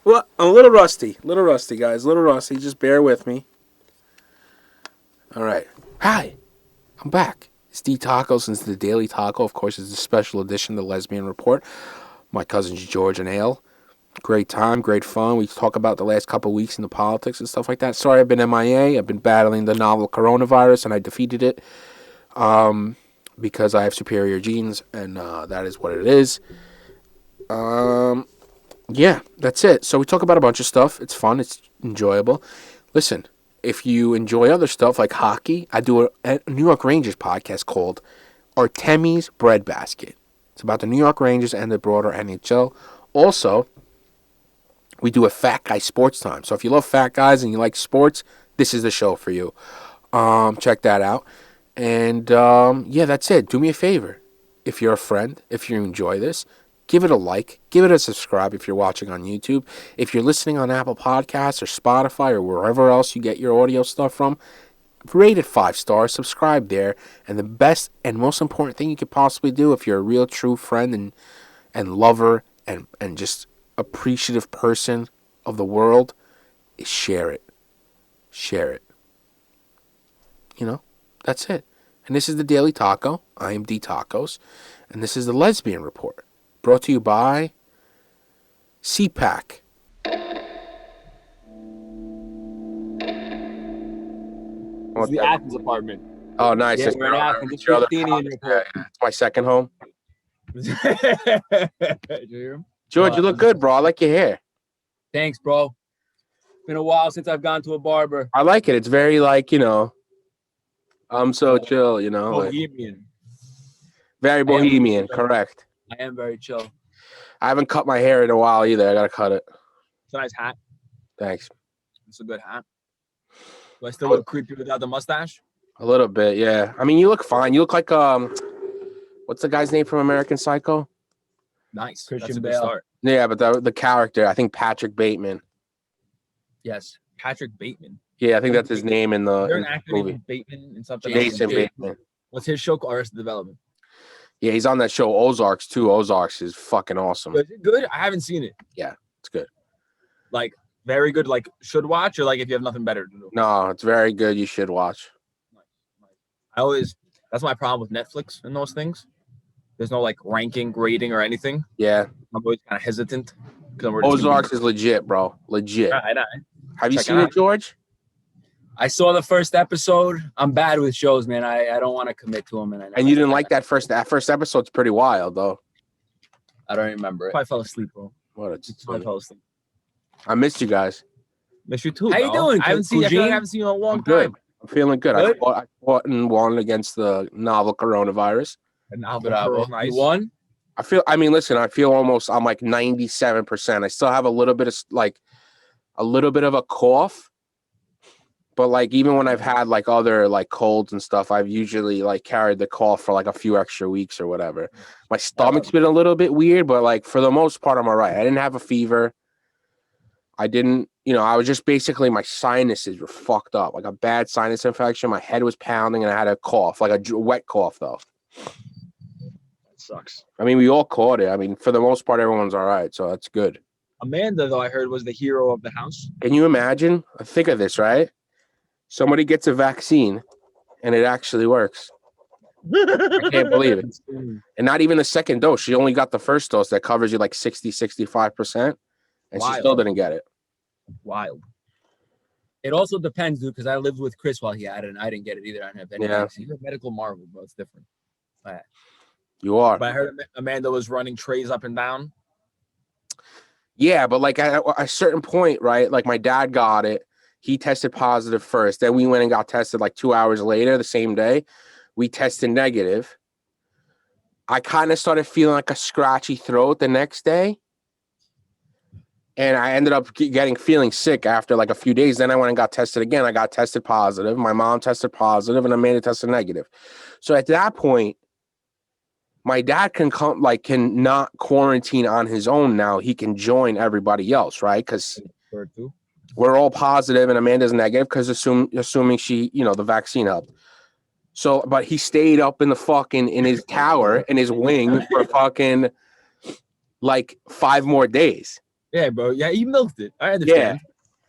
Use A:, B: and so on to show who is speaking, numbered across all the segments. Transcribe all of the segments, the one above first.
A: Well, I'm a little rusty, guys, a little rusty. Just bear with me. All right. Hi, I'm back. It's D Tacos, and it's the Daily Taco. Of course, it's a special edition of the Lesbian Report. My cousins George and Ale. Great time, great fun. We talk about the last couple of weeks in the politics and stuff like that. Sorry, I've been MIA. I've been battling the novel coronavirus, and I defeated it because I have superior genes, and that is what it is. Yeah, that's it. So we talk about a bunch of stuff. It's fun. It's enjoyable. Listen, if you enjoy other stuff like hockey, I do a New York Rangers podcast called Artemi's Breadbasket. It's about the New York Rangers and the broader NHL. Also, we do a Fat Guy Sports Time. So if you love fat guys and you like sports, this is the show for you. Check that out. And yeah, that's it. Do me a favor. If you're a friend, if you enjoy this, give it a like. Give it a subscribe if you're watching on YouTube. If you're listening on Apple Podcasts or Spotify or wherever else you get your audio stuff from, rate it 5 stars. Subscribe there. And the best and most important thing you could possibly do if you're a real true friend and lover and just appreciative person of the world is share it. Share it. You know, that's it. And this is the Daily Taco. I am D Tacos. And this is the Lesbian Report. Brought to you by CPAC.
B: It's the Athens apartment.
A: Oh, nice.
B: Yeah, we're in Athens.
A: It's your other
B: Athenian report.
A: yeah. It's my second home.
B: Did you hear him?
A: George, you look good, bro. I like your hair.
B: Thanks, bro. Been a while since I've gone to a barber.
A: I like it. It's very I'm so chill,
B: Bohemian.
A: Very bohemian, correct.
B: I am very chill.
A: I haven't cut my hair in a while either. I gotta cut it.
B: It's a nice hat.
A: Thanks.
B: It's a good hat. Do I still look creepy without the mustache?
A: A little bit, yeah. I mean, you look fine. You look like what's the guy's name from American Psycho?
B: Nice.
C: Christian
B: That's a good
C: Bale.
B: start.
A: Yeah, but the character, I think Patrick Bateman.
B: Yes. Patrick Bateman.
A: Yeah, I think that's his name in
B: Is there
A: the
B: an actor
A: movie.
B: named Bateman in something?
A: Jason Bateman.
B: What's his show called? Arrested Development.
A: Yeah, he's on that show Ozarks too. Ozarks is fucking awesome.
B: Is it good? I haven't seen it.
A: It's good.
B: Like, very good, like, should watch, or like if you have nothing better to do?
A: No, it's very good. You should watch.
B: That's my problem with Netflix and those things. There's no like ranking, grading, or anything.
A: Yeah.
B: I'm always kind of hesitant.
A: Ozarks is legit, bro. Legit.
B: I know.
A: Have you
B: Check
A: seen
B: it
A: it,
B: out.
A: George?
B: I saw the first episode. I'm bad with shows, man. I don't want to commit to them.
A: And you didn't like that first episode's pretty wild though.
B: I don't remember it. I fell asleep, bro.
A: What
B: I fell asleep.
A: I missed you guys.
B: Miss you too.
C: How you
B: bro.
C: doing,
B: I haven't seen. I feel like I
C: Cougine?
B: haven't seen you in a long
A: I'm good.
B: time.
A: I'm feeling good.
B: Good?
A: I fought and won against the novel coronavirus.
B: Bravo.
C: Nice.
B: You won?
A: I feel I'm like 97%. I still have a little bit of a cough. But like even when I've had like other like colds and stuff, I've usually like carried the cough for like a few extra weeks or whatever. My stomach's been a little bit weird, but like for the most part, I'm all right. I didn't have a fever. I didn't, I was just basically my sinuses were fucked up, like a bad sinus infection. My head was pounding and I had a cough, like a wet cough though.
C: That sucks.
A: I mean, we all caught it. I mean, for the most part, everyone's all right. So that's good.
B: Amanda, though, I heard was the hero of the house.
A: Can you imagine? Think of this, right? Somebody gets a vaccine and it actually works. I can't believe it. And not even a second dose. She only got the first dose that covers you like 65%. And
B: Wild.
A: she still didn't get it.
B: Wild. It also depends, dude, because I lived with Chris while he had it, and I didn't get it either. I didn't have any.
A: Yeah.
B: He's a medical marvel, bro. It's different.
A: You are.
B: But I heard Amanda was running trays up and down.
A: Yeah, but like at a certain point, right? Like my dad got it. He tested positive first. Then we went and got tested like 2 hours later, the same day. We tested negative. I kind of started feeling like a scratchy throat the next day. And I ended up feeling sick after like a few days. Then I went and got tested again. I got tested positive. My mom tested positive and Amanda tested negative. So at that point, my dad can not quarantine on his own now. He can join everybody else, right? Because we're all positive and Amanda's negative because assuming she, the vaccine helped. So, but he stayed up in his tower, in his wing for fucking like 5 more days.
B: Yeah, bro. Yeah, he milked it. I understand.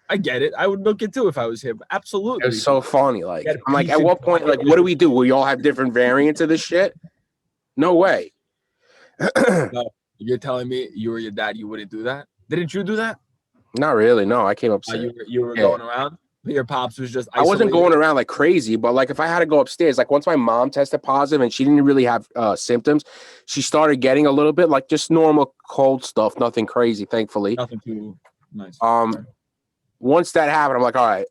B: I get it. I would milk it too if I was him. Absolutely.
A: It was so funny. Like,
B: Get a
A: I'm like,
B: piece
A: at
B: of
A: what point, like, what do we do? We all have different variants of this shit? No way.
B: No, you're telling me you or your dad, you wouldn't do that? Didn't you do that?
A: Not really. No, I came upstairs.
B: You were
A: Yeah.
B: going around. Your pops was just.
A: I wasn't
B: isolated.
A: going around like crazy, but like if I had to go upstairs, like once my mom tested positive and she didn't really have symptoms, she started getting a little bit like just normal cold stuff, nothing crazy, thankfully.
B: Nothing too nice.
A: Once that happened, I'm like, all right,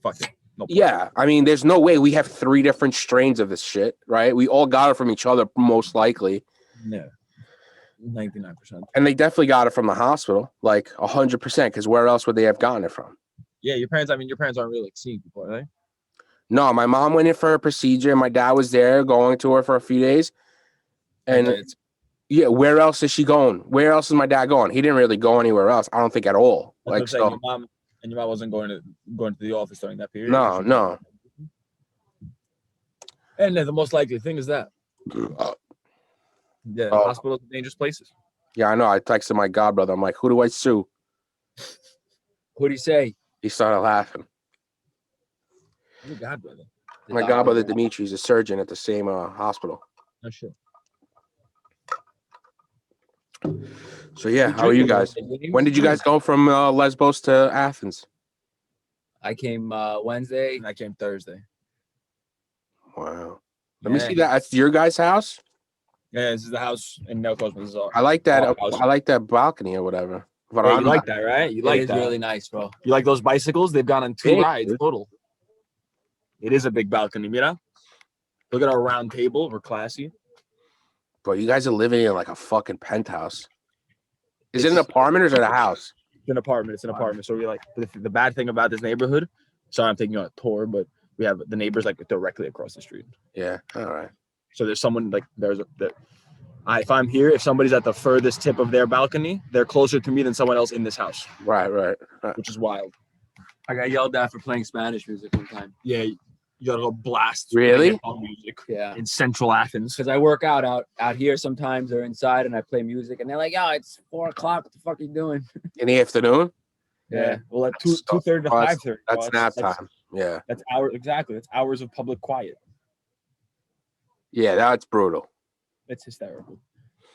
B: Fuck it. No point.
A: yeah. I mean, there's no way we have 3 different strains of this shit, right? We all got it from each other, most likely.
B: Yeah. 99%.
A: And they definitely got it from the hospital, like 100%. Because where else would they have gotten it from?
B: Yeah, your parents. I mean, your parents aren't really like seeing people, are they?
A: No, my mom went in for her procedure, and my dad was there going to her for a few days. And yeah, where else is she going? Where else is my dad going? He didn't really go anywhere else. I don't think at all.
B: That's
A: Like
B: what I'm saying.
A: so.
B: Your mom wasn't going to the office during that period.
A: No.
B: And then the most likely thing is that. Yeah, hospitals are dangerous places.
A: Yeah, I know. I texted my godbrother. I'm like, who do I sue?
B: What'd he say?
A: He started laughing.
B: Your godbrother.
A: My godbrother Dimitri is a surgeon at the same hospital.
B: Oh shit.
A: So yeah, how are you guys? When did you guys go from Lesbos to Athens?
B: I came Wednesday and I came Thursday.
A: Wow. Let me see that. That's your guys' house?
B: Yeah, this is the house in No Cosmos.
A: I like that. I like that balcony or whatever.
B: Yeah, you like that, right? You like that. It's really nice, bro. You like those bicycles? They've gone on 2 rides total. It is a big balcony, mira. Look at our round table. We're classy.
A: Bro, you guys are living in like a fucking penthouse. Is it an apartment or is it a house?
B: It's an apartment. It's an apartment. So we like the bad thing about this neighborhood. Sorry, I'm taking you on a tour, but we have the neighbors like directly across the street.
A: Yeah. All right.
B: So there's someone like if I'm here, if somebody's at the furthest tip of their balcony, they're closer to me than someone else in this house.
A: Right.
B: Which is wild. I got yelled at for playing Spanish music one time. Yeah, you gotta go blast.
A: Really?
B: Music. Yeah. In Central Athens. Because I work out here sometimes or inside, and I play music, and they're like, "Yo, it's 4:00. What the fuck are you doing?"
A: In the afternoon?
B: Yeah. Well, at 2:30 to 5:30.
A: That's nap time. Yeah.
B: That's hours exactly. That's hours of public quiet.
A: Yeah, that's brutal.
B: It's hysterical.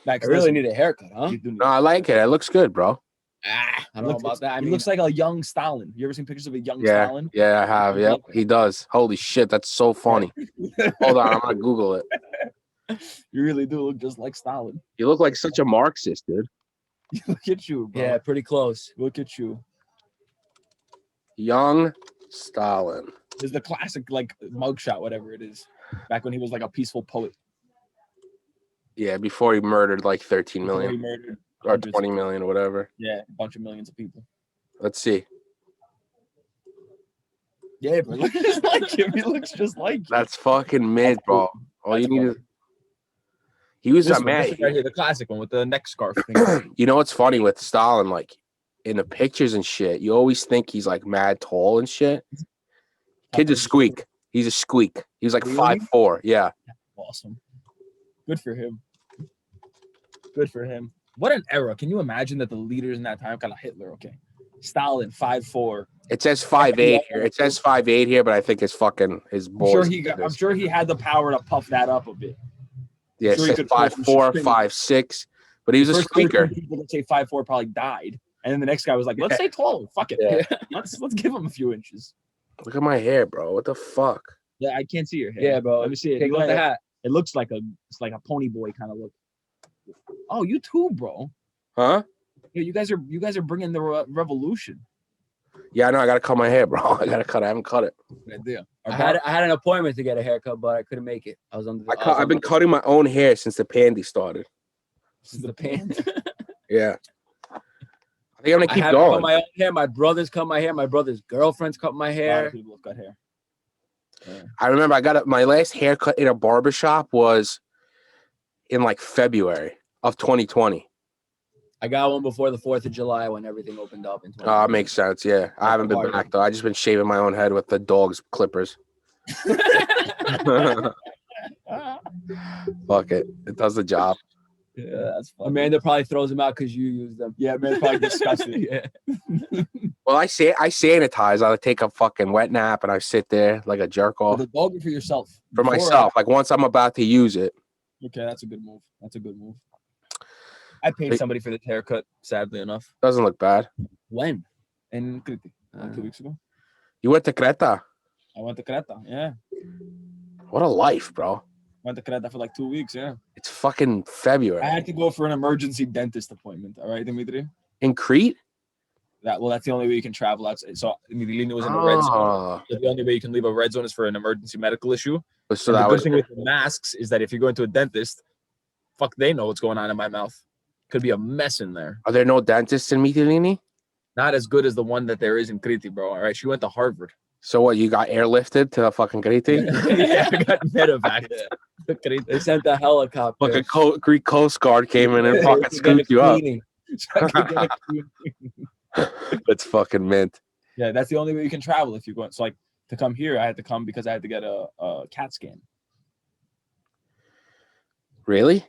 B: Max, I really need a haircut, huh?
A: No, I like it. It looks good, bro.
B: I don't know about that. I mean, he looks like a young Stalin. You ever seen pictures of a young Stalin?
A: Yeah, I have. Yep, he does. Holy shit, that's so funny. Hold on, I'm gonna Google it.
B: You really do look just like Stalin.
A: You look like such a Marxist, dude.
B: Look at you, bro. Yeah, pretty close. Look at you.
A: Young Stalin.
B: This is the classic, like, mugshot, whatever it is. Back when he was like a peaceful poet.
A: Yeah, before he murdered like 13 million.
B: Before he murdered
A: or 20 million or whatever.
B: Yeah, a bunch of millions of people.
A: Let's see.
B: Yeah, bro. Looks just like him. He looks just like him.
A: That's fucking mid, bro. All you need is. He was a man.
B: Right here, the classic one with the neck scarf thing.
A: You know what's funny with Stalin? Like in the pictures and shit, you always think he's like mad tall and shit. Kid's a squeak. He's a squeak. He was like 5'4". Yeah.
B: Awesome. Good for him. Good for him. What an era. Can you imagine that the leaders in that time, kind of Hitler, okay. Stalin, 5'4".
A: It says 5'8" here. It says 5'8" here, but I think his boys.
B: I'm sure he had the power to puff that up a bit.
A: Yeah, it says 5'4", 5'6", but he was a squeaker.
B: People that say 5'4" probably died. And then the next guy was like, let's say 12. Fuck it. Yeah. Let's give him a few inches.
A: Look at my hair, bro. What the fuck?
B: Yeah, I can't see your hair. Yeah, bro. Let me see it. Take off the hat. It looks like a pony boy kind of look. Oh, you too, bro.
A: Huh?
B: Yeah, you guys are bringing the revolution.
A: Yeah, I know. I gotta cut my hair, bro. I haven't cut it.
B: Good idea. I had an appointment to get a haircut, but I couldn't make it.
A: I've been cutting my own hair since the pandy started.
B: Since the pandy?
A: Yeah. I think I'm gonna keep going.
B: Cut my own hair. My brothers cut my hair. My brother's girlfriends cut my hair. A lot of people have cut hair.
A: Yeah. I remember I got my last haircut in a barbershop was in like February of 2020.
B: I got one before the 4th of July when everything opened up.
A: Oh, it makes sense. Yeah. I haven't been back though. I just been shaving my own head with the dog's clippers. Fuck it. It does the job.
B: Yeah, that's funny.
D: Amanda probably throws them out because you use them.
B: Yeah, Amanda's probably disgusted.
D: Yeah.
A: Well, I sanitize. I take a fucking wet nap and I sit there like a jerk
B: For
A: off
B: the dog or for yourself?
A: for
B: Before or
A: myself. Like once I'm about to use it.
B: Okay, that's a good move. I paid somebody for this haircut, sadly enough.
A: Doesn't look bad.
B: When? In Crete, 2 weeks ago.
A: You went to Creta.
B: I went to Creta, yeah.
A: What a life, bro.
B: Went to Creta for like 2 weeks, yeah.
A: It's fucking February.
B: I had to go for an emergency dentist appointment. All right, Dimitri?
A: In Crete?
B: That's the only way you can travel outside. So Lina was in a red zone. So the only way you can leave a red zone is for an emergency medical issue.
A: So
B: the good thing with the masks is that if you're going to a dentist, fuck, they know what's going on in my mouth. Could be a mess in there.
A: Are there no dentists in Mytilene?
B: Not as good as the one that there is in Crete, bro. All right, she went to Harvard.
A: So what? You got airlifted to fucking Crete?
B: Yeah, I got medevac.
D: They sent the helicopter.
A: Like a Greek Coast Guard came in and fucking scooped you up. That's fucking mint.
B: Yeah, that's the only way you can travel if you go. So like to come here, I had to come because I had to get a CAT scan.
A: Really?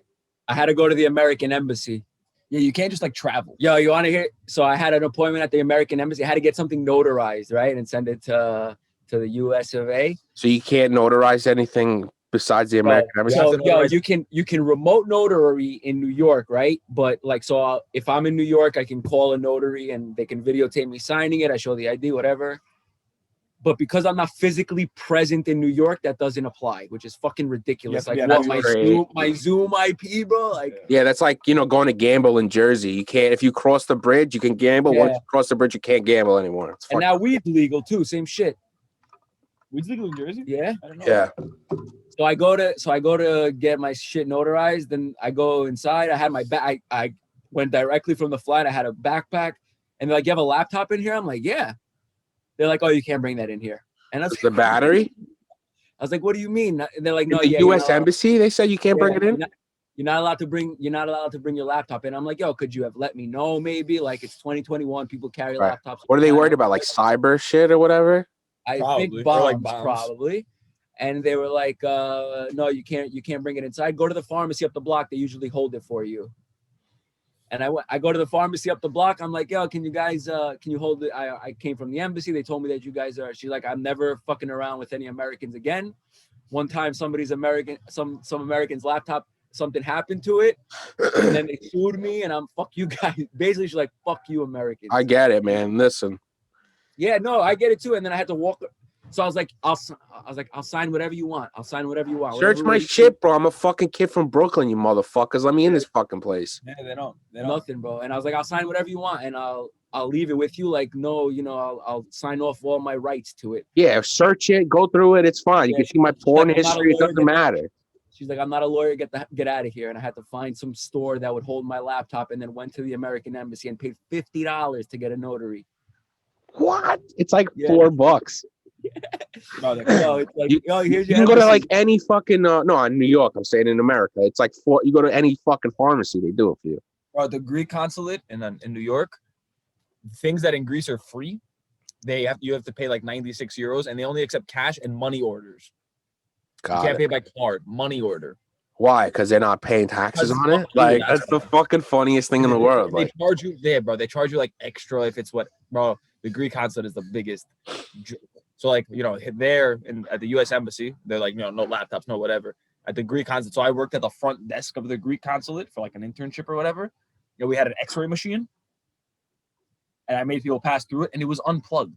D: I had to go to the American Embassy.
B: Yeah, you can't just like travel.
D: Yo, you want to hear? So I had an appointment at the American Embassy. I had to get something notarized, right, and send it to the U.S. of A.
A: So you can't notarize anything besides the American Embassy?
D: So, you can remote notary in New York, right? But like, so if I'm in New York, I can call a notary and they can videotape me signing it. I show the ID, whatever. But because I'm not physically present in New York, that doesn't apply, which is fucking ridiculous. Like, what, my Zoom IP, bro? Like,
A: yeah, that's like, going to gamble in Jersey. You can't, if you cross the bridge, you can gamble.
D: Yeah.
A: Once you cross the bridge, you can't gamble anymore.
D: And now weed's legal too. Same shit.
B: Weed's legal in Jersey?
D: Yeah.
B: I don't know.
A: Yeah.
D: So I go to get my shit notarized. Then I go inside. I had my bag. I went directly from the flight. I had a backpack, and they're like, "You have a laptop in here?" I'm like, "Yeah." They're like, "Oh, you can't bring that in here." And I was
A: the battery.
D: I was like, "What do you mean?" And they're like, "No,
A: the U.S. Embassy. They said you can't bring it in.
D: You're not allowed to bring your laptop in." I'm like, "Yo, could you have let me know? Maybe like it's 2021. People carry laptops."
A: What are they worried about? Like cyber shit or whatever?
D: I think bombs, probably. And they were like, "No, you can't bring it inside. Go to the pharmacy up the block. They usually hold it for you." And I go to the pharmacy up the block. I'm like, "Yo, can you hold it?" I came from the embassy. They told me that you guys are. She's like, "I'm never fucking around with any Americans again." One time, some American's laptop, something happened to it, and then they sued me, and I'm fuck you guys. Basically, she's like, "Fuck you, Americans."
A: I get it, man. Listen.
D: Yeah, no, I get it too. And then I had to walk. So I was like, I'll sign whatever you want. I'll sign whatever you want.
A: Search my shit, bro. I'm a fucking kid from Brooklyn, you motherfuckers. Let me in this fucking place.
B: Yeah, they don't.
D: Nothing, bro. And I was like, I'll sign whatever you want, and I'll leave it with you. Like, no, I'll sign off all my rights to it.
A: Yeah, search it, go through it. It's fine. You can see my porn history. It doesn't matter.
D: She's like, "I'm not a lawyer. Get out of here." And I had to find some store that would hold my laptop, and then went to the American Embassy and paid $50 to get a notary.
A: What? It's like $4.
B: No,
D: it's like,
A: you can go to like any fucking no, in New York. I'm saying in America, it's like you go to any fucking pharmacy, they do it for you.
B: Bro, the Greek consulate in New York, things that in Greece are free, you have to pay like 96 euros, and they only accept cash and money orders. You can't pay by card, money order.
A: Why? Because they're not paying taxes on it. Like that's the fucking funniest thing in the world.
B: They charge you there, bro. They charge you like extra if it's bro. The Greek consulate is the biggest. So like, there at the U.S. Embassy, they're like, no laptops, no whatever. At the Greek consulate, so I worked at the front desk of the Greek consulate for like an internship or whatever. We had an X-ray machine, and I made people pass through it, and it was unplugged.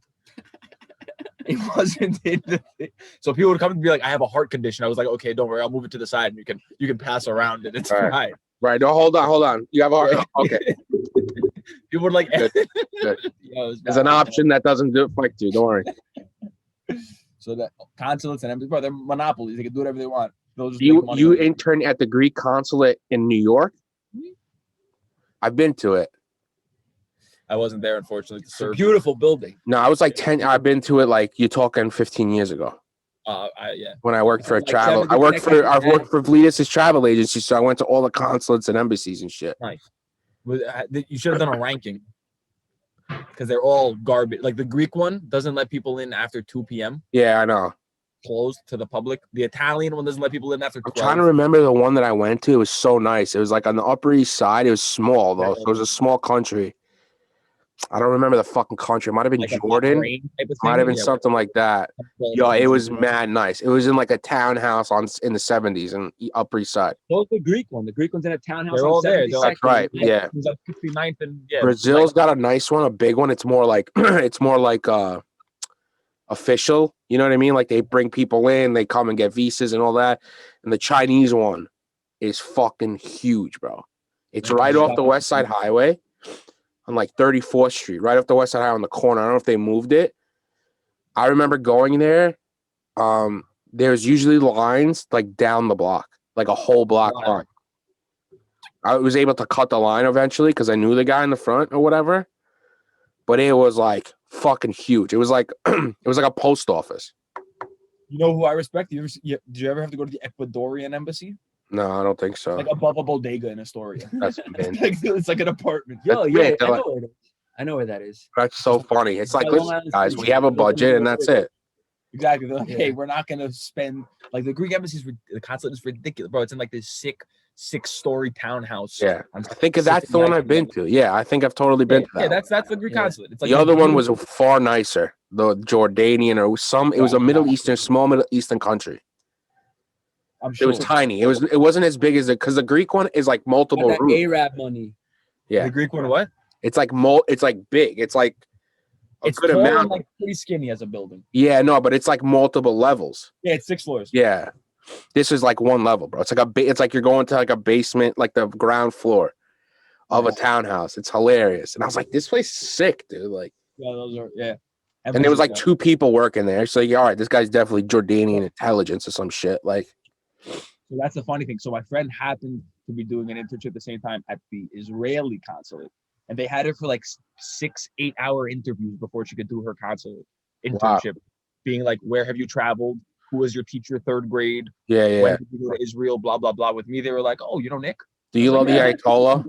B: It wasn't in the thing. So people would come and be like, "I have a heart condition." I was like, "Okay, don't worry, I'll move it to the side, and you can pass around it. It's fine."
A: Right. No, hold on. You have a heart. Okay.
B: People were like,
A: Good. There's an option that doesn't do it like you. Don't worry.
B: So that consulates and embassies, bro, they're monopolies. They can do whatever they want.
A: You intern at the Greek consulate in New York? Mm-hmm. I've been to it.
B: I wasn't there, unfortunately.
D: It's a beautiful building.
A: No, I was like 10. I've been to it like you're talking 15 years ago.
B: Yeah.
A: When I worked for I worked for Vlitis' travel agency, so I went to all the consulates and embassies and shit.
B: Nice. You should have done a ranking because they're all garbage. Like the Greek one doesn't let people in after 2 p.m.
A: Yeah, I know.
B: closed to the public. The Italian one doesn't let people in after 12.
A: I'm trying to remember the one that I went to. It was so nice. It was like on the Upper East Side. It was small though, so it was a small country. I don't remember the fucking country. It might have been
B: Like a
A: Jordan.
B: Bahrain type of
A: Might have been
B: thing.
A: something like that. Yo, it was mad nice. It was in like a townhouse in the 70s in Upper East Side.
D: So the Greek one. The Greek one's in a townhouse.
B: They're
D: on
B: all there.
D: 72nd.
A: That's right. Yeah.
B: It was like 69th and
A: Brazil's got a nice one, a big one. It's more like official. You know what I mean? Like they bring people in, they come and get visas and all that. And the Chinese one is fucking huge, bro. It's right off the West Side Highway on like 34th Street, right off the West Side Highway on the corner. I don't know if they moved it. I remember going there. There's usually lines like down the block, like a whole block line. I was able to cut the line eventually because I knew the guy in the front or whatever. But it was like fucking huge. It was like a post office.
B: You know who I respect? Did you ever have to go to the Ecuadorian embassy?
A: No, I don't think so.
B: Like above a bodega in Astoria.
A: That's
B: It's like an apartment.
D: Yo,
A: That's
D: yeah,
A: big.
D: I know where that is.
A: That's so funny. It's like,
D: Long
A: listen,
D: Island
A: guys,
D: City.
A: we have a budget and that's it.
B: Exactly. They're like,
D: Yeah.
B: hey, we're not gonna spend like the Greek embassy. The consulate is ridiculous, bro. It's in like this sick 6-story townhouse.
A: Yeah, I think that's the one I've been to. Yeah, I think I've totally been to that.
B: Yeah, that's the Greek consulate. It's like
A: the other one was far nicer. The Jordanian or some. It was a small Middle Eastern country.
B: I'm
A: It
B: sure
A: was tiny. It wasn't as big as because the Greek one is like multiple
D: That
A: rooms.
D: Arab money.
A: Yeah,
B: the Greek one. What?
A: it's like It's like big. It's like a
B: It's
A: good
B: tall
A: amount.
B: and like pretty skinny as a building.
A: Yeah, no, but it's like multiple levels.
B: Yeah, it's 6 floors.
A: Yeah, this is like one level, bro. It's like it's like you're going to like a basement, like the ground floor of a townhouse. It's hilarious, and I was like, this place is sick, dude. Like,
B: Yeah, those are
A: and there was like 2 people working there. So yeah, all right, this guy's definitely Jordanian intelligence or some shit. Like,
B: So that's the funny thing. So my friend happened to be doing an internship at the same time at the Israeli consulate, and they had her for like 6-8 hour interviews before she could do her consulate internship. Being like, where have you traveled? Who was your teacher 3rd grade?
A: yeah.
B: When did you go to Israel? Blah blah blah. With me, they were like, oh, you know Nick?
A: Do you love the Ayatollah?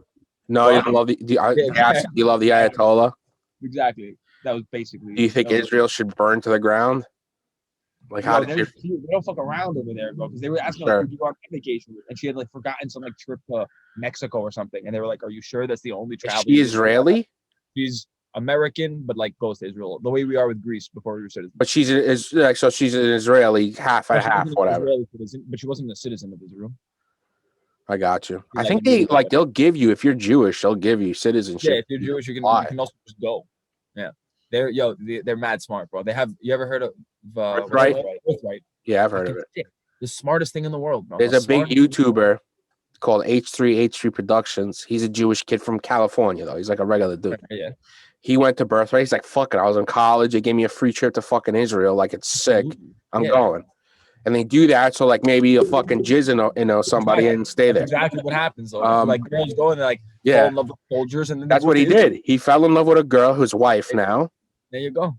A: No, you don't love the. Do you love the Ayatollah?
B: Exactly. That was basically.
A: Do you think Israel should burn to the ground? Like, how did you?
B: They don't fuck around over there, bro. Because they were asking her, like, you go on vacation, and she had like forgotten some like trip to Mexico or something, and they were like, "Are you sure that's the only travel?"
A: Is she Israeli?
B: She's American, but like goes to Israel, the way we are with Greece before we were citizens.
A: But she's so she's an Israeli half and half, whatever.
B: Citizen, but she wasn't a citizen of Israel.
A: I got you. I
B: Yeah,
A: think
B: you
A: they'll give you if you're Jewish, they'll give you citizenship.
B: Yeah, if you're Jewish, you can also just go. Yeah, they're mad smart, bro. They have. You ever heard of
A: Birthright?
B: Birthright.
A: Yeah, I've heard of it.
B: The smartest thing in the world, bro.
A: There's a big YouTuber called H3 Productions. He's a Jewish kid from California, though. He's like a regular dude.
B: Yeah.
A: He went to Birthright. He's like, fuck it. I was in college. They gave me a free trip to fucking Israel. Like, it's sick. I'm going. And they do that so, like, maybe a fucking jizz in somebody and stay there.
B: That's exactly what happens, though. Like, girls go and they like fall in love with soldiers. And then
A: that's what he did. He fell in love with a girl who's wife now.
B: There you go.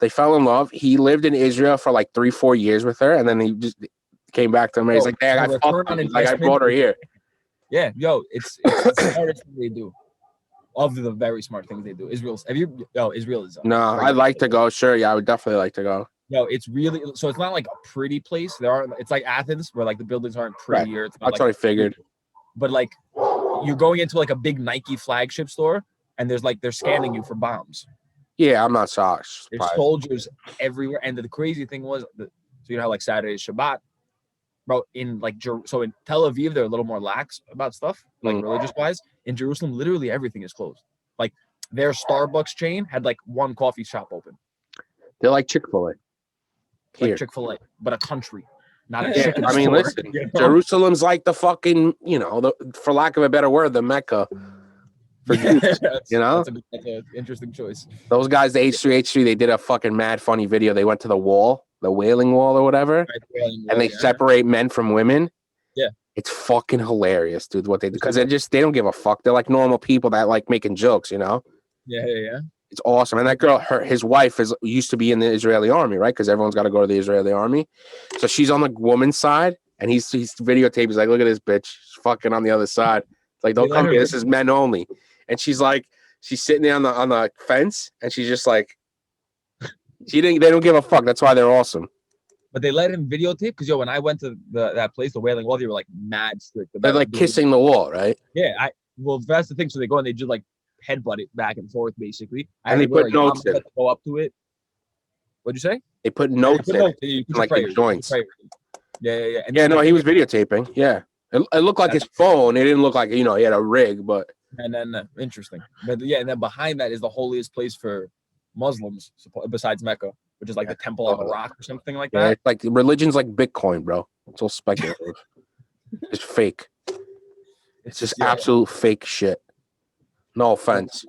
A: They fell in love. He lived in Israel for like 3-4 years with her. And then he just came back to him. He's like, hey, I brought her here.
B: Yeah, it's the smartest thing they do. Of the very smart things they do. Israel is.
A: No, I'd like to go. Sure, yeah, I would definitely like to go.
B: It's really so. It's not like a pretty place. It's like Athens, where like the buildings aren't pretty. Or it's not,
A: that's what I figured.
B: But like, you're going into like a big Nike flagship store, and they're scanning you for bombs.
A: Yeah, I'm not shocked.
B: There's soldiers everywhere, and the crazy thing was, so you know how like Saturday is Shabbat, bro. In like so in Tel Aviv, they're a little more lax about stuff, like religious wise. In Jerusalem, literally everything is closed. Like their Starbucks chain had like one coffee shop open.
A: They're like Chick-fil-A.
B: Like Chick-fil-A, but a country, not a chicken
A: I mean,
B: store.
A: listen, Jerusalem's like the fucking, for lack of a better word, the Mecca. For Jews,
B: that's an interesting choice.
A: Those guys, the H3, they did a fucking mad funny video. They went to the wall, the Wailing Wall or whatever, and they separate men from women.
B: Yeah.
A: It's fucking hilarious, dude, what they do. Because they don't give a fuck. They're like normal people that like making jokes,
B: Yeah.
A: It's awesome. And that girl, his wife used to be in the Israeli army, right? Because everyone's got to go to the Israeli army. So she's on the woman's side, and he's videotaped. He's like, look at this bitch. She's fucking on the other side. It's like, don't come here. This is men only. And she's sitting there on the fence, and she's just like, they don't give a fuck. That's why they're awesome.
B: But they let him videotape because when I went to that place, the Wailing Wall, they were like mad strict.
A: They're like kissing the wall, right?
B: Yeah, well, that's the thing. So they go and they just like headbutt it back and forth, basically.
A: And they put notes in.
B: Go up to it. What'd you say?
A: They put notes in.
B: Like the joints. Yeah.
A: And no, he was videotaping. Yeah. It looked like his phone. It didn't look like, he had a rig, but.
B: And then, interesting. But yeah, and then behind that is the holiest place for Muslims besides Mecca, which is like the Temple on the Rock or something like that.
A: It's like religion's like Bitcoin, bro. It's all speculative. It's fake. It's just absolute fake shit. No offense.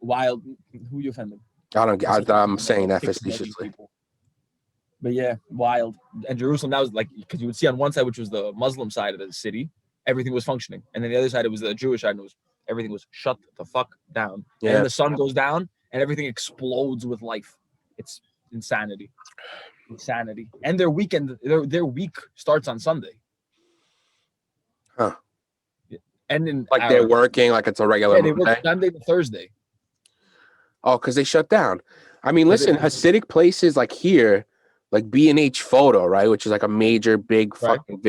B: Wild. Who you offending?
A: I'm saying that facetiously.
B: But yeah, wild. And Jerusalem, that was like, because you would see on one side, which was the Muslim side of the city, everything was functioning. And then the other side, it was the Jewish side, and everything was shut the fuck down. Yeah. And then the sun goes down, and everything explodes with life. It's insanity. And their weekend, their week starts on Sunday.
A: Huh.
B: And in
A: like they're working like it's a regular
B: Monday. They work Sunday to Thursday.
A: Oh, because they shut down. I mean, listen, Hasidic places like here, like B&H Photo, right, which is like a major, big fucking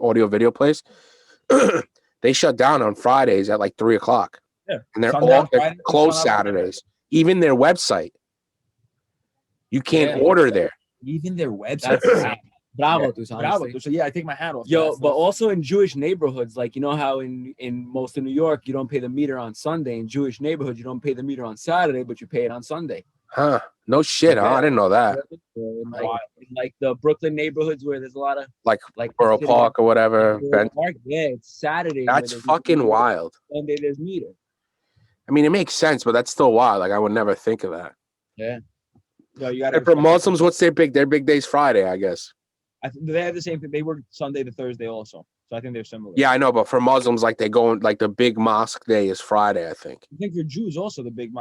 A: audio video place. They shut down on Fridays at like 3:00.
B: Yeah,
A: and they're closed Saturdays. Even their website, you can't order there.
B: Even their website.
D: Bravo,
B: So yeah, I take my hat off.
D: Yo, but also in Jewish neighborhoods, like you know how in most of New York you don't pay the meter on Sunday. In Jewish neighborhoods, you don't pay the meter on Saturday, but you pay it on Sunday.
A: Huh? No shit, huh? I didn't know that.
D: Like the Brooklyn neighborhoods where there's a lot of
A: like Borough Park or whatever.
D: Park, yeah, it's Saturday.
A: That's fucking wild.
D: Sunday there's meter.
A: I mean, it makes sense, but that's still wild. Like I would never think of that.
D: Yeah.
B: No, you got.
A: For Muslims, what's their big day's Friday, I guess.
B: They have the same thing. They work Sunday to Thursday also, so I think they're similar.
A: Yeah, I know, but for Muslims, like they go like the big mosque day is Friday, I think.
B: I think for Jews also the big.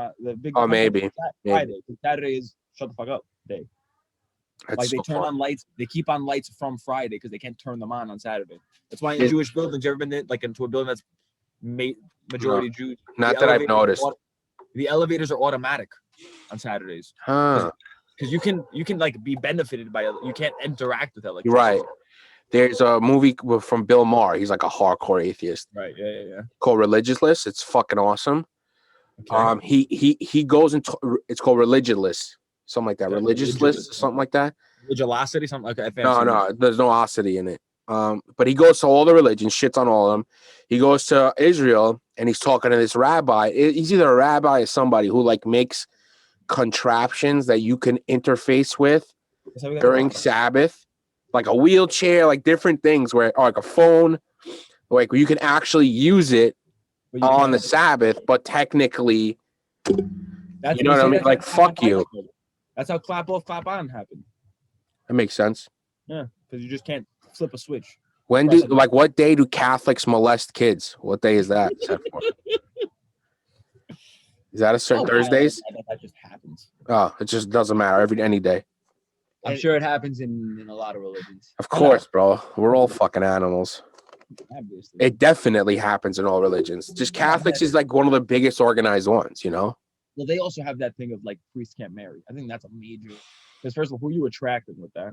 A: Oh, maybe
B: Friday. Saturday is shut the fuck up day.
A: That's
B: like they turn on lights. They keep on lights from Friday because they can't turn them on Saturday. That's why in Jewish buildings, you ever been like into a building that's majority Jews?
A: Not that I've noticed.
B: The elevators are automatic on Saturdays.
A: Huh.
B: Because you can like be benefited by you can't interact with electricity.
A: Right. There's a movie from Bill Maher. He's like a hardcore atheist.
B: Right. Yeah.
A: Called Religionless. It's fucking awesome. Okay. He goes into it's called Religionless, something like that. Religionless, something like that.
B: Religiosity, something like that.
A: No, there's no osity in it. But he goes to all the religions, shits on all of them. He goes to Israel and he's talking to this rabbi. He's either a rabbi or somebody who like makes contraptions that you can interface with during Sabbath, like a wheelchair, like different things or like a phone, like where you can actually use it on the Sabbath, but technically, you know what I mean? Like, fuck you.
B: That's how clap off, clap on happened.
A: That makes sense.
B: Yeah, because you just can't flip a switch.
A: What day do Catholics molest kids? What day is that set for? Is that a certain Thursdays?
B: That just happens.
A: Oh, it just doesn't matter any day.
D: I'm sure it happens in a lot of religions.
A: Of course, bro. We're all fucking animals. Obviously. It definitely happens in all religions. Just Catholics is like one of the biggest organized ones, you know?
B: Well, they also have that thing of like priests can't marry. I think that's a major. Because first of all, who are you attracted with that?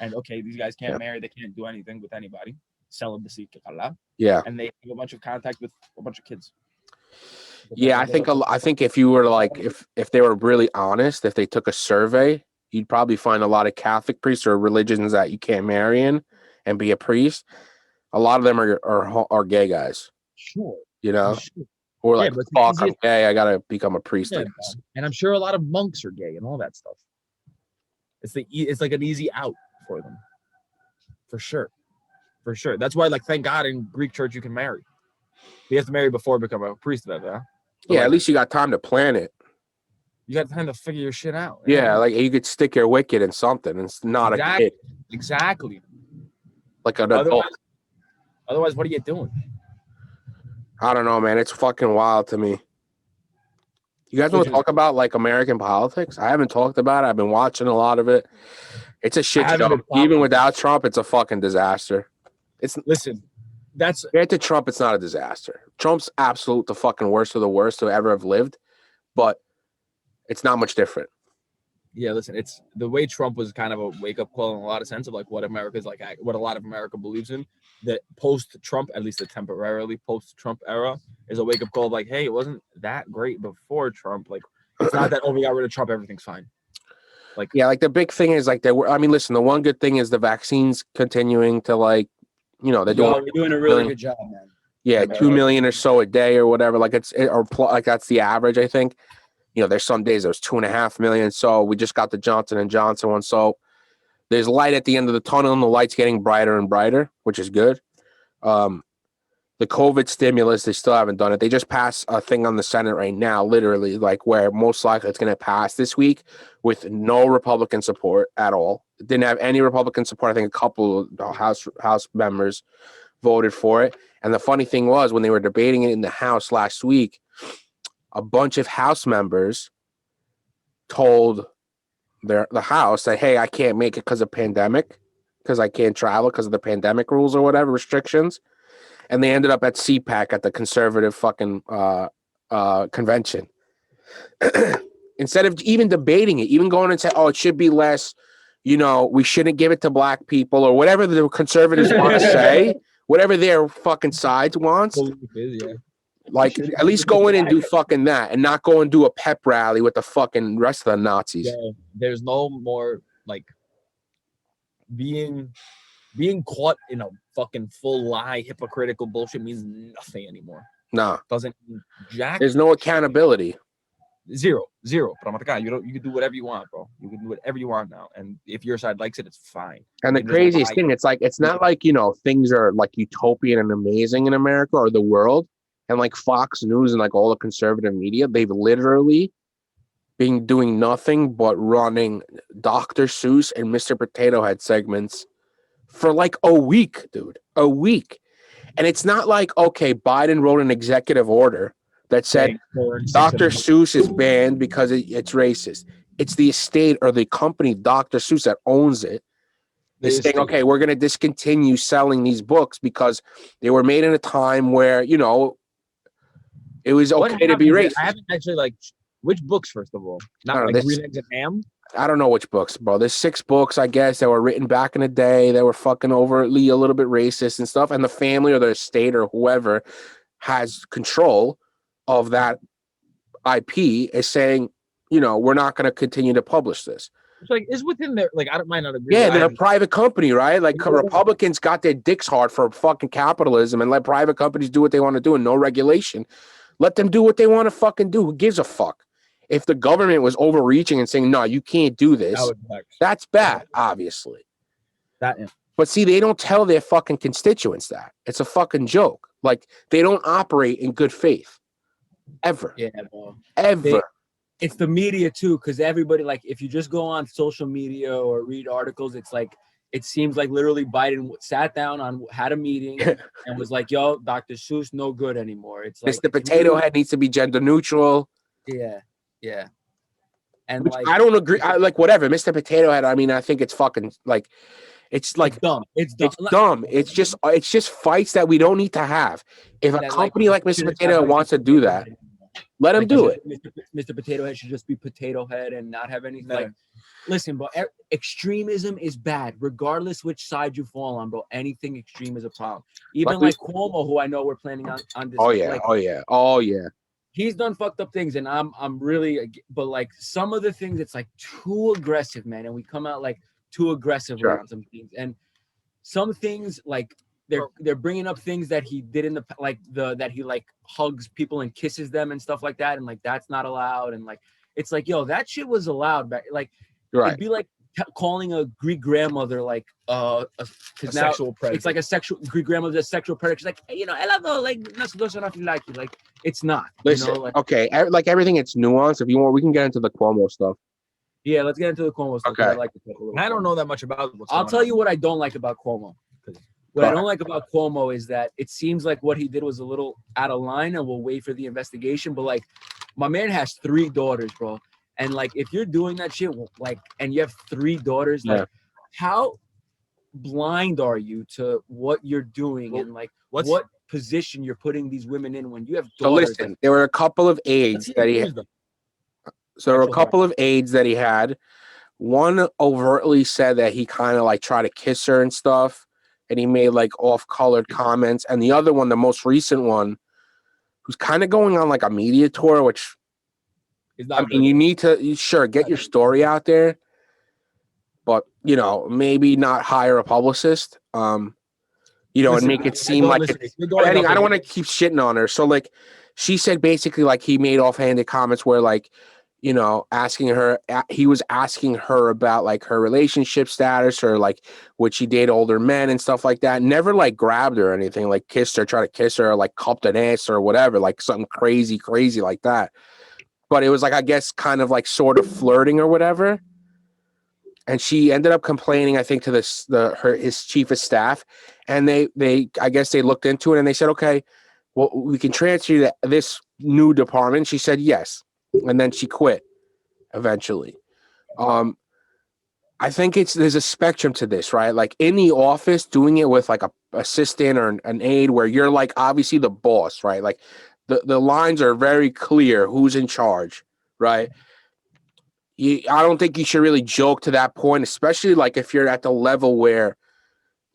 B: And okay, these guys can't marry. They can't do anything with anybody. Celibacy.
A: Yeah.
B: And they have a bunch of contact with a bunch of kids.
A: Yeah, I think if you were like if they were really honest, if they took a survey, you'd probably find a lot of Catholic priests or religions that you can't marry in and be a priest. A lot of them are gay guys.
B: Sure.
A: You know? Sure. Or like, fuck, I'm gay, I gotta become a priest.
B: Yeah, and I'm sure a lot of monks are gay and all that stuff. It's like an easy out for them. For sure. That's why, like, thank God in Greek church you can marry. You have to marry before become a priest of that, huh?
A: Yeah, at least you got time to plan it.
B: You got time to figure your shit out.
A: Yeah, like you could stick your wicket in something. It's not a kid.
B: Exactly.
A: Like an adult.
B: Otherwise, what are you doing?
A: I don't know, man. It's fucking wild to me. You guys want to talk about like American politics? I haven't talked about it. I've been watching a lot of it. It's a shit show. Even without Trump, it's a fucking disaster. Compared to Trump, it's not a disaster. Trump's absolute the fucking worst of the worst to ever have lived, but it's not much different.
B: Yeah, listen, it's the way Trump was kind of a wake-up call in a lot of sense of like what America's like, what a lot of America believes in. That post-Trump, at least the temporarily post-Trump era, is a wake-up call of like, hey, it wasn't that great before Trump. Like, it's not that, oh, we got rid of Trump, everything's fine. Like,
A: yeah, like the big thing is like I mean, listen, the one good thing is the vaccines continuing to like, you know, they're
D: doing a really good job, man.
A: Yeah, 2 million or so a day or whatever. Like like that's the average, I think. You know, there's some days there's 2.5 million. So we just got the Johnson and Johnson one. So there's light at the end of the tunnel, and the light's getting brighter and brighter, which is good. The COVID stimulus, they still haven't done it. They just passed a thing on the Senate right now, literally, like where most likely it's going to pass this week with no Republican support at all. It didn't have any Republican support. I think a couple of House members voted for it. And the funny thing was, when they were debating it in the House last week, a bunch of House members told the House that, hey, I can't make it because of pandemic, because I can't travel because of the pandemic rules or whatever restrictions. And they ended up at CPAC at the conservative fucking convention. Instead of even debating it, even going and saying, oh, it should be less, you know, we shouldn't give it to black people or whatever the conservatives want to say, whatever their fucking sides wants.
B: yeah.
A: Like, at least go in and do fucking that and not go and do a pep rally with the fucking rest of the Nazis.
B: Yeah, there's no more like being caught in a fucking full lie, hypocritical bullshit means nothing anymore.
A: Nah.
B: Doesn't mean jack.
A: There's no accountability.
B: Zero. But I'm like, God, you can do whatever you want, bro. You can do whatever you want now. And if your side likes it, it's fine.
A: And the craziest thing, it's like, it's not like, you know, things are like utopian and amazing in America or the world. And like Fox News and like all the conservative media, they've literally been doing nothing but running Dr. Seuss and Mr. Potato Head segments for like a week, dude. A week. And it's not like, okay, Biden wrote an executive order that said Dr. Seuss is banned because it's racist. It's the estate or the company Dr. Seuss that owns it. They're saying, okay, we're going to discontinue selling these books because they were made in a time where, you know, it was okay to be racist.
B: I haven't actually, like, which books, first of all? Not like Green Eggs and Ham?
A: I don't know which books, bro. There's 6 books, I guess, that were written back in the day that were fucking overtly a little bit racist and stuff. And the family or the estate or whoever has control of that IP is saying, you know, we're not going to continue to publish this.
B: It's like, it's within their, like, I don't mind not agreeing.
A: Yeah, they're a private company, right? Like, Republicans got their dicks hard for fucking capitalism and let private companies do what they want to do and no regulation. Let them do what they want to fucking do. Who gives a fuck? If the government was overreaching and saying, no, you can't do this, that's bad, obviously. But see, they don't tell their fucking constituents that. It's a fucking joke. Like, they don't operate in good faith. Ever.
D: Yeah, bro.
A: Ever.
D: It's the media, too, because everybody, like, if you just go on social media or read articles, it's like, it seems like literally Biden sat down had a meeting and was like, yo, Dr. Seuss, no good anymore. It's like
A: Mr. Potato Head needs to be gender neutral.
D: Yeah. And
A: which
D: like,
A: I don't agree. I like whatever. Mr. Potato Head, I mean, I think it's fucking like it's like
D: dumb. It's
A: dumb. It's just fights that we don't need to have. If a company like Mr. Potato Head wants to do that, let him do it.
D: Mr. Potato Head should just be Potato Head and not have anything. Like, listen, bro, extremism is bad, regardless which side you fall on, bro. Anything extreme is a problem. Even like Cuomo, who I know we're planning on this.
A: Oh yeah.
D: He's done fucked up things, and I'm really, but like some of the things, it's like too aggressive, man, and we come out like too aggressive around some things, and some things like they're bringing up things that he did in the like that he like hugs people and kisses them and stuff like that, and like that's not allowed, and like it's like, yo, that shit was allowed back, like it'd be like calling a Greek grandmother like a sexual predator. It's like a sexual Greek grandmother, a sexual predator. She's like, hey, you know, I love her, like nothing like you. Like, it's not.
A: Listen,
D: you know, like,
A: okay, like everything, it's nuanced. If you want, we can get into the Cuomo stuff.
D: Yeah, let's get into the Cuomo stuff.
A: Okay.
B: I don't know that much about it.
D: I'll tell you what I don't like about Cuomo. What I don't like about Cuomo is that it seems like what he did was a little out of line, and we'll wait for the investigation. But like, my man has 3 daughters, bro. And like, if you're doing that shit, like, and you have 3 daughters, like, how blind are you to what you're doing and like what position you're putting these women in when you have daughters?
A: So listen, there were a couple of aides that he had. So there were a couple of aides that he had One overtly said that he kind of like tried to kiss her and stuff, and he made like off-colored comments. And the other one, the most recent one, who's kind of going on like a media tour, which I mean, you need to get your story out there, but maybe not hire a publicist. And make it seem like it's. I don't want to keep shitting on her. So like, she said basically like he made offhanded comments where like, asking her, he was asking her about like her relationship status or like would she date older men and stuff like that. Never like grabbed her or anything, like kissed her, try to kiss her, or like cupped an ass or whatever, like something crazy like that. But it was like, I guess, kind of like sort of flirting or whatever. And she ended up complaining, I think, to his chief of staff, and they I guess they looked into it and they said, okay, well, we can transfer you to this new department. She said yes, and then she quit eventually. I think there's a spectrum to this, right? Like in the office, doing it with like a assistant or an aide, where you're like obviously the boss, right? Like the lines are very clear who's in charge, right? I don't think you should really joke to that point, especially like if you're at the level where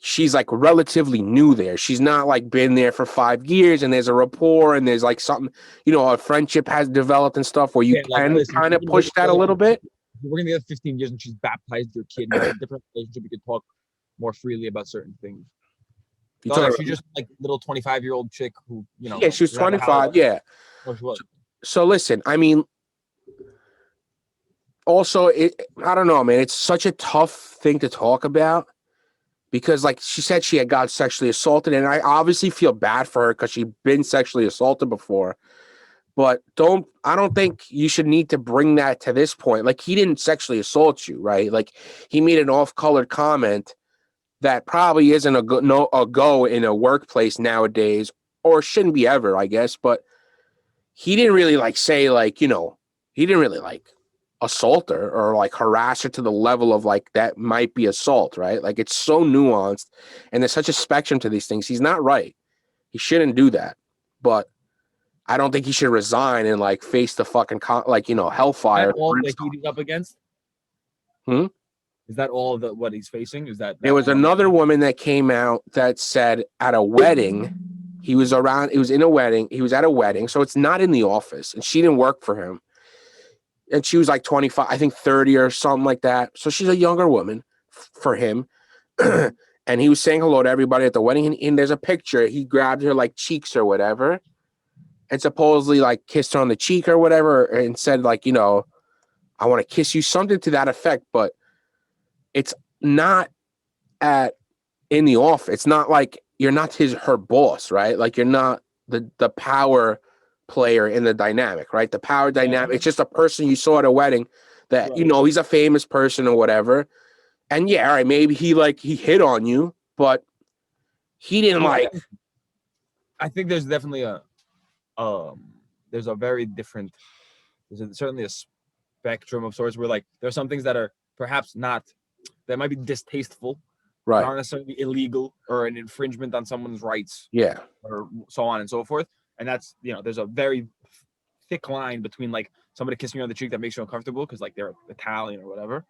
A: she's like relatively new there. She's not like been there for 5 years and there's a rapport and there's like something, a friendship has developed and stuff where you can kind of push that a little bit.
B: We're going to get 15 years and she's baptized your kid. You have a different relationship. You can talk more freely about certain things. She's just like little 25-year-old chick who,
A: Yeah, she was 25. Yeah. So listen, I mean, also, I don't know, man. It's such a tough thing to talk about because, like, she said she had got sexually assaulted, and I obviously feel bad for her because she'd been sexually assaulted before. But I don't think you should need to bring that to this point. Like, he didn't sexually assault you, right? Like, he made an off-colored comment that probably isn't a go in a workplace nowadays, or shouldn't be ever, I guess. But he didn't really like say like, he didn't really like assault her or like harass her to the level of like that might be assault, right? Like it's so nuanced and there's such a spectrum to these things. He's not right. He shouldn't do that. But I don't think he should resign and like face the fucking hellfire.
B: Is that all that he's up against? Is that all what he's facing? Is that
A: there was another woman that came out that said at a wedding, he was at a wedding, so it's not in the office, and she didn't work for him. And she was like 25, I think 30 or something like that. So she's a younger woman for him. And he was saying hello to everybody at the wedding. And there's a picture. He grabbed her like cheeks or whatever and supposedly like kissed her on the cheek or whatever and said like, I want to kiss you, something to that effect. But it's not in the office. It's not like you're not her boss, right? Like you're not the power player in the dynamic, right? The power dynamic. It's just a person you saw at a wedding that, he's a famous person or whatever. And yeah, all right, maybe he hit on you, but he didn't like.
B: I think there's definitely there's certainly a spectrum of sorts where like there's some things that are perhaps that might be distasteful,
A: right?
B: Not necessarily illegal or an infringement on someone's rights,
A: yeah,
B: or so on and so forth. And that's, there's a very thick line between like somebody kissing you on the cheek that makes you uncomfortable because like they're Italian or whatever,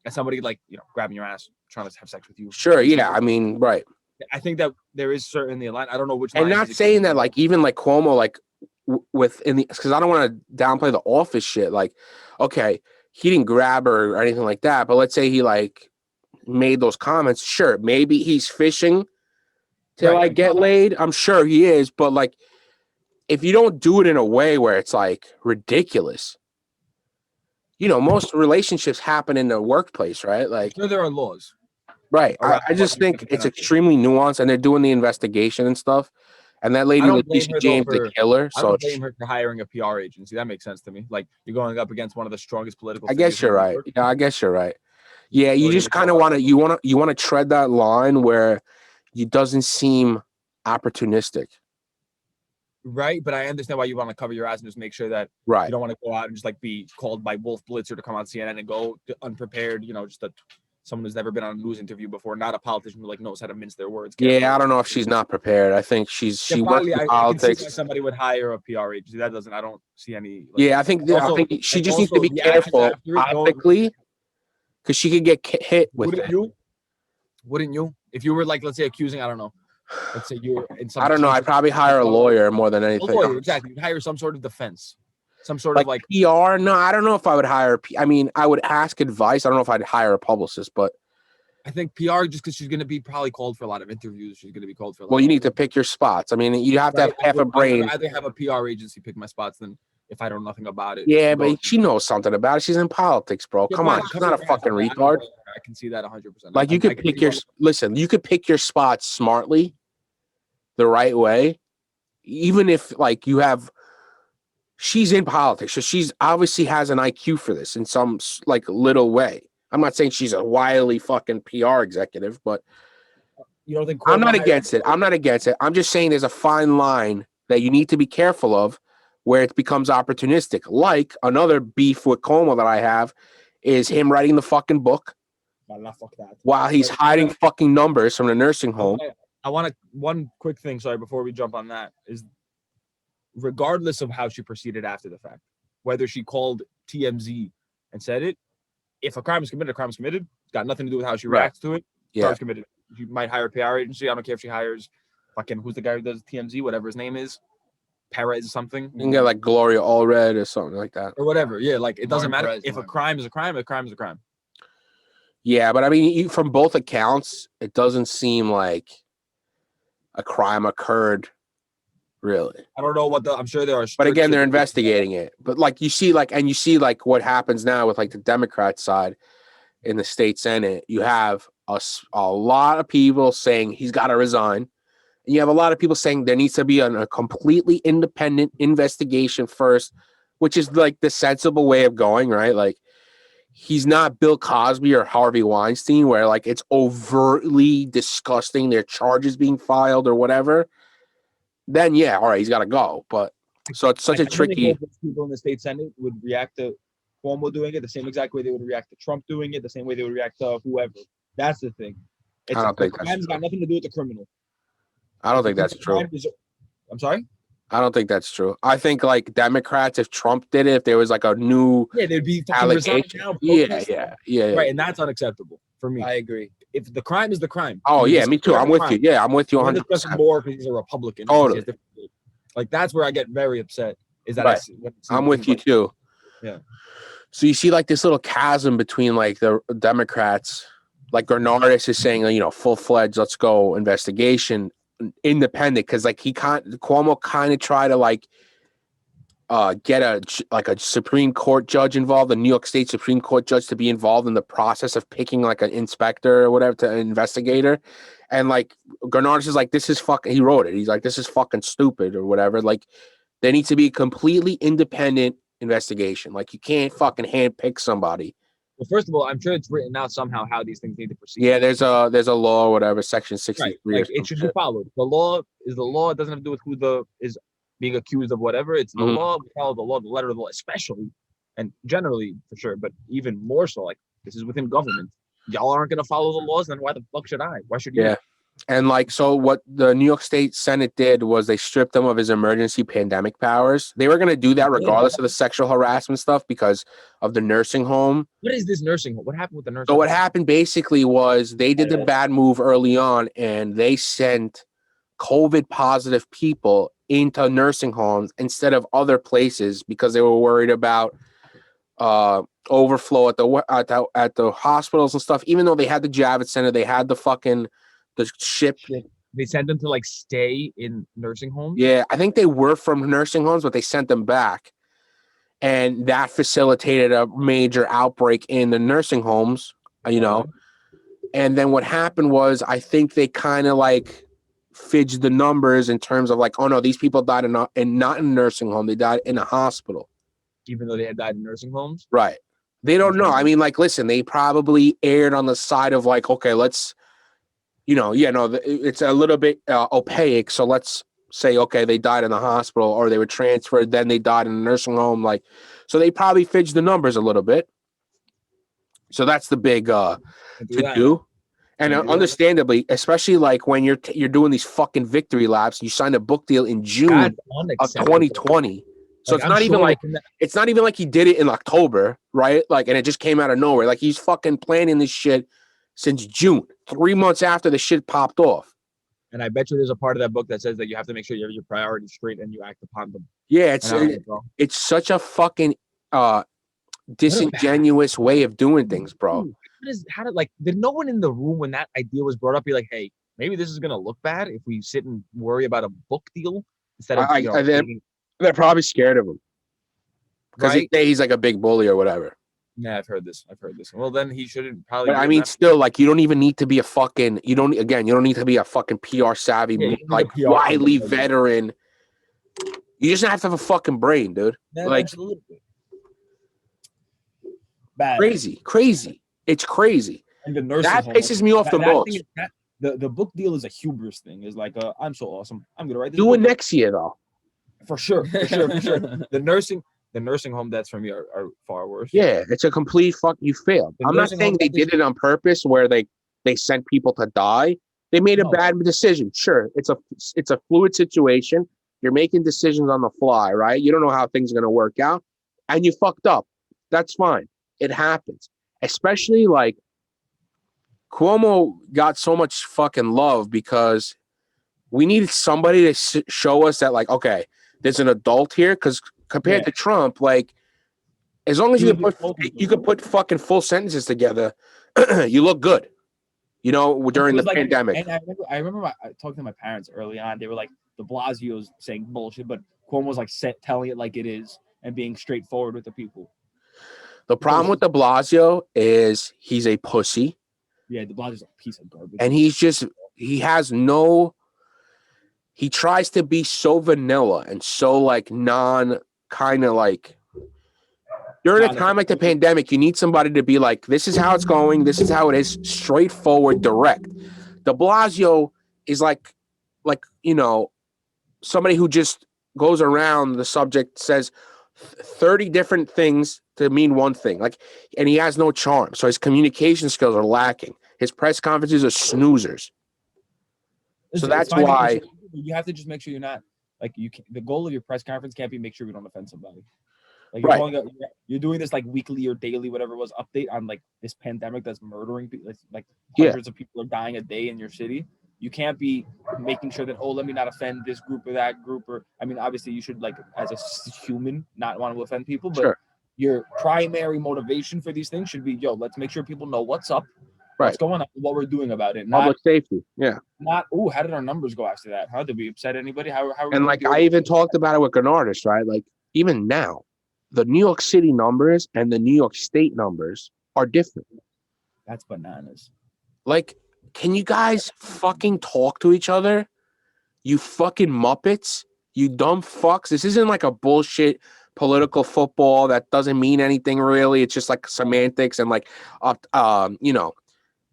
B: and somebody like, grabbing your ass, trying to have sex with you.
A: Sure, yeah. I mean, right.
B: I think that there is certainly a line. I don't know which line.
A: And not saying that like even like Cuomo, like because I don't want to downplay the office shit. Like, okay, he didn't grab her or anything like that, but let's say he like made those comments. Sure, maybe he's fishing to like get laid. I'm sure he is, but like, if you don't do it in a way where it's like ridiculous, most relationships happen in the workplace, right? Like,
B: sure, there are laws,
A: right? I just think it's extremely nuanced, and they're doing the investigation and stuff. And that lady, Leticia James, the killer.
B: I don't blame her for hiring a PR agency. That makes sense to me. Like you're going up against one of the strongest political.
A: I guess you're right. Yeah, I guess you're right. Yeah, you just kind of want to tread that line where it doesn't seem opportunistic.
B: Right, but I understand why you want to cover your ass and just make sure that you don't want to go out and just like be called by Wolf Blitzer to come on CNN and go unprepared. Just someone who's never been on a news interview before, not a politician who like knows how to mince their words.
A: Yeah, I don't know if she's not prepared. I think she went to politics.
B: Somebody would hire a PR agency. I don't see any.
A: I think she just needs to be careful politically, because she could get hit with
B: Wouldn't
A: it.
B: you? Wouldn't you? If you were like, let's say, accusing, I don't know. Let's say you're in some.
A: I don't know. I'd probably hire a lawyer more than
B: A
A: anything.
B: lawyer, exactly. You'd hire some sort of defense, some sort
A: Like
B: of like.
A: PR. No, I don't know if I would hire. I mean, I would ask advice. I don't know if I'd hire a publicist, but
B: I think PR just because she's going to be probably called for a lot of interviews. She's going to be called for. A lot
A: well, you
B: of
A: need to pick your spots. I mean, you have to have half a brain.
B: I'd rather have a PR agency pick my spots than if I know nothing about it.
A: Yeah, but she knows something about it. She's in politics, bro. Come on, she's not a fucking retard.
B: I can see that 100%.
A: Like you could pick your you could pick your spots smartly, the right way, even if like you have. She's in politics, so she's obviously has an IQ for this in some like little way. I'm not saying she's a wily fucking PR executive, but
B: you don't think
A: I'm not against it. I'm not against it. I'm just saying there's a fine line that you need to be careful of where it becomes opportunistic. Like another beef with Cuomo that I have is him writing the fucking book
B: fuck that.
A: while he's hiding fucking numbers from the nursing home.
B: I want to one quick thing, sorry, before we jump on that is regardless of how she proceeded after the fact, whether she called TMZ and said it, if a crime is committed, a crime is committed. It's got nothing to do with how she reacts to it.
A: Yeah.
B: Crime's committed. You might hire a PR agency. I don't care if she hires fucking who's the guy who does TMZ, whatever his name is, Perez or something.
A: You can get like Gloria Allred or something like that.
B: Or whatever. Yeah, like it doesn't matter.
D: Perez,
B: If a crime is a crime, a crime is a crime.
A: Yeah, but I mean, from both accounts, it doesn't seem like a crime occurred. Really,
B: I don't know what I'm sure there are.
A: But again, they're investigating it. But like you see what happens now with like the Democrat side in the state Senate. You have a lot of people saying he's got to resign. And you have a lot of people saying there needs to be a completely independent investigation first, which is like the sensible way of going, right? Like he's not Bill Cosby or Harvey Weinstein where like it's overtly disgusting. There are charges being filed or whatever. Then yeah, all right, he's got to go. But so it's such a tricky.
B: People in the state Senate would react to Cuomo doing it the same exact way they would react to Trump doing it, the same way they would react to whoever. That's the thing.
A: I don't think
B: that's got nothing to do with the criminal.
A: I don't think that's true.
B: I'm sorry?
A: I don't think that's true. I think like Democrats, if Trump did it, if there was like a new
B: they'd be
A: allegation. Yeah.
B: Right, and that's unacceptable for me.
D: I agree.
B: If the crime is the crime.
A: Oh yeah, me too. I'm with you. Yeah, I'm with you
B: 100%. More because he's a Republican.
A: Totally.
B: Like that's where I get very upset. Is that
A: right. I'm with you too.
B: Yeah.
A: So you see like this little chasm between like the Democrats, like Bernardus is saying, you know, full-fledged, let's go investigation, independent, because like Cuomo kind of tried to like get a Supreme Court judge involved, a New York State Supreme Court judge to be involved in the process of picking like an inspector or whatever to an investigator. And like Bernardus is like, this is fucking, he wrote it. He's like, this is fucking stupid or whatever. Like there needs to be a completely independent investigation. Like you can't fucking handpick somebody.
B: Well, first of all, I'm sure it's written out somehow how these things need to proceed.
A: Yeah, there's a law or whatever, section 63.
B: Right. Like, it should be followed. The law is the law. It doesn't have to do with who is being accused of whatever. It's the law. We follow the law, the letter of the law, especially and generally for sure, but even more so, like this is within government. Y'all aren't gonna follow the laws, then why the fuck should I? Why should you?
A: Yeah. And like, so what the New York State Senate did was they stripped him of his emergency pandemic powers. They were going to do that regardless of the sexual harassment stuff because of the nursing home.
B: What is this nursing home? What happened with the nursing
A: So
B: home?
A: what happened basically was they did the bad move early on and they sent COVID positive people into nursing homes instead of other places because they were worried about overflow at the hospitals and stuff. Even though they had the Javits Center, they had the ship.
B: They sent them to like stay in nursing homes.
A: Yeah, I think they were from nursing homes, but they sent them back, and that facilitated a major outbreak in the nursing homes. You know, and then what happened was I think they kind of like fidged the numbers in terms of like, oh no, these people died not in a nursing home; they died in a hospital,
B: even though they had died in nursing homes.
A: Right? They don't know. I mean, like, listen, they probably erred on the side of like, okay, let's. It's a little bit opaque. So let's say, okay, they died in the hospital or they were transferred, then they died in a nursing home. Like, so they probably fidged the numbers a little bit. So that's the big to do. And understandably, especially like when you're doing these fucking victory laps, you signed a book deal in June of 2020. So
B: Like,
A: it's
B: I'm
A: not even
B: sure
A: like
B: from that-
A: it's not even like he did it in October, right? Like, and it just came out of nowhere. Like he's fucking planning this shit since June, 3 months after the shit popped off.
B: and I bet you there's a part of that book that says that you have to make sure you have your priorities straight and you act upon them.
A: Yeah,
B: And I was like, bro,
A: it's such a fucking disingenuous way of doing things, bro.
B: did no one in the room when that idea was brought up be like, hey, maybe this is gonna look bad if we sit and worry about a book deal instead of
A: They're probably scared of him because
B: right?
A: he's like a big bully or whatever.
B: Yeah, I've heard this. Well, then he shouldn't probably.
A: But I mean, still, like, you don't even need to be a fucking. You don't need to be a fucking PR savvy,
B: Yeah,
A: like
B: PR
A: wily
B: company.
A: veteran. You just have to have a fucking brain, dude.
B: Yeah,
A: like
B: absolutely. Bad.
A: Crazy. It's crazy.
B: And the nursing
A: That
B: home,
A: pisses me off the most.
B: The book deal is a hubris thing. Is like, I'm so awesome. I'm gonna write this.
A: Do it
B: book.
A: next year though.
B: For sure. The nursing home deaths for me are far worse.
A: Yeah, it's a complete fuck. You failed. I'm not saying they did it on purpose, where they sent people to die. They made a bad decision. Sure, it's a fluid situation. You're making decisions on the fly, right? You don't know how things are gonna work out, and you fucked up. That's fine. It happens. Especially like Cuomo got so much fucking love because we needed somebody to show us that, like, okay, there's an adult here. Because compared to Trump, like, as long as you could put fucking full sentences together, you look good. You know, during the pandemic.
B: And I remember talking to my parents early on. They were like, De Blasio's saying bullshit, but Cuomo's like telling it like it is and being straightforward with the people.
A: The problem with De Blasio is he's a pussy.
B: Yeah, De Blasio's a piece of garbage.
A: And he tries to be so vanilla and so like kind of like during a time like the pandemic, you need somebody to be like, this is how it's going, this is how it is, straightforward, direct. De Blasio is like, you know, somebody who just goes around the subject, says 30 different things to mean one thing. Like, and he has no charm. So his communication skills are lacking. His press conferences are snoozers. So that's why
B: you have to just make sure you're not like the goal of your press conference can't be make sure we don't offend somebody. Like you're doing this like weekly or daily, whatever it was, update on like this pandemic that's murdering people. Like hundreds of people are dying a day in your city. You can't be making sure that, let me not offend this group or that group. Or I mean, obviously you should, like, as a human, not want to offend people, but your primary motivation for these things should be, let's make sure people know what's up, what's going on, what we're doing about it.
A: Public safety. Yeah.
B: Not, how did our numbers go after that? How did we upset anybody? How
A: and like I even talked about it with an artist, right? Like even now, the New York City numbers and the New York State numbers are different.
B: That's bananas.
A: Like, can you guys fucking talk to each other? You fucking Muppets. You dumb fucks. This isn't like a bullshit political football that doesn't mean anything really. It's just like semantics and like, you know,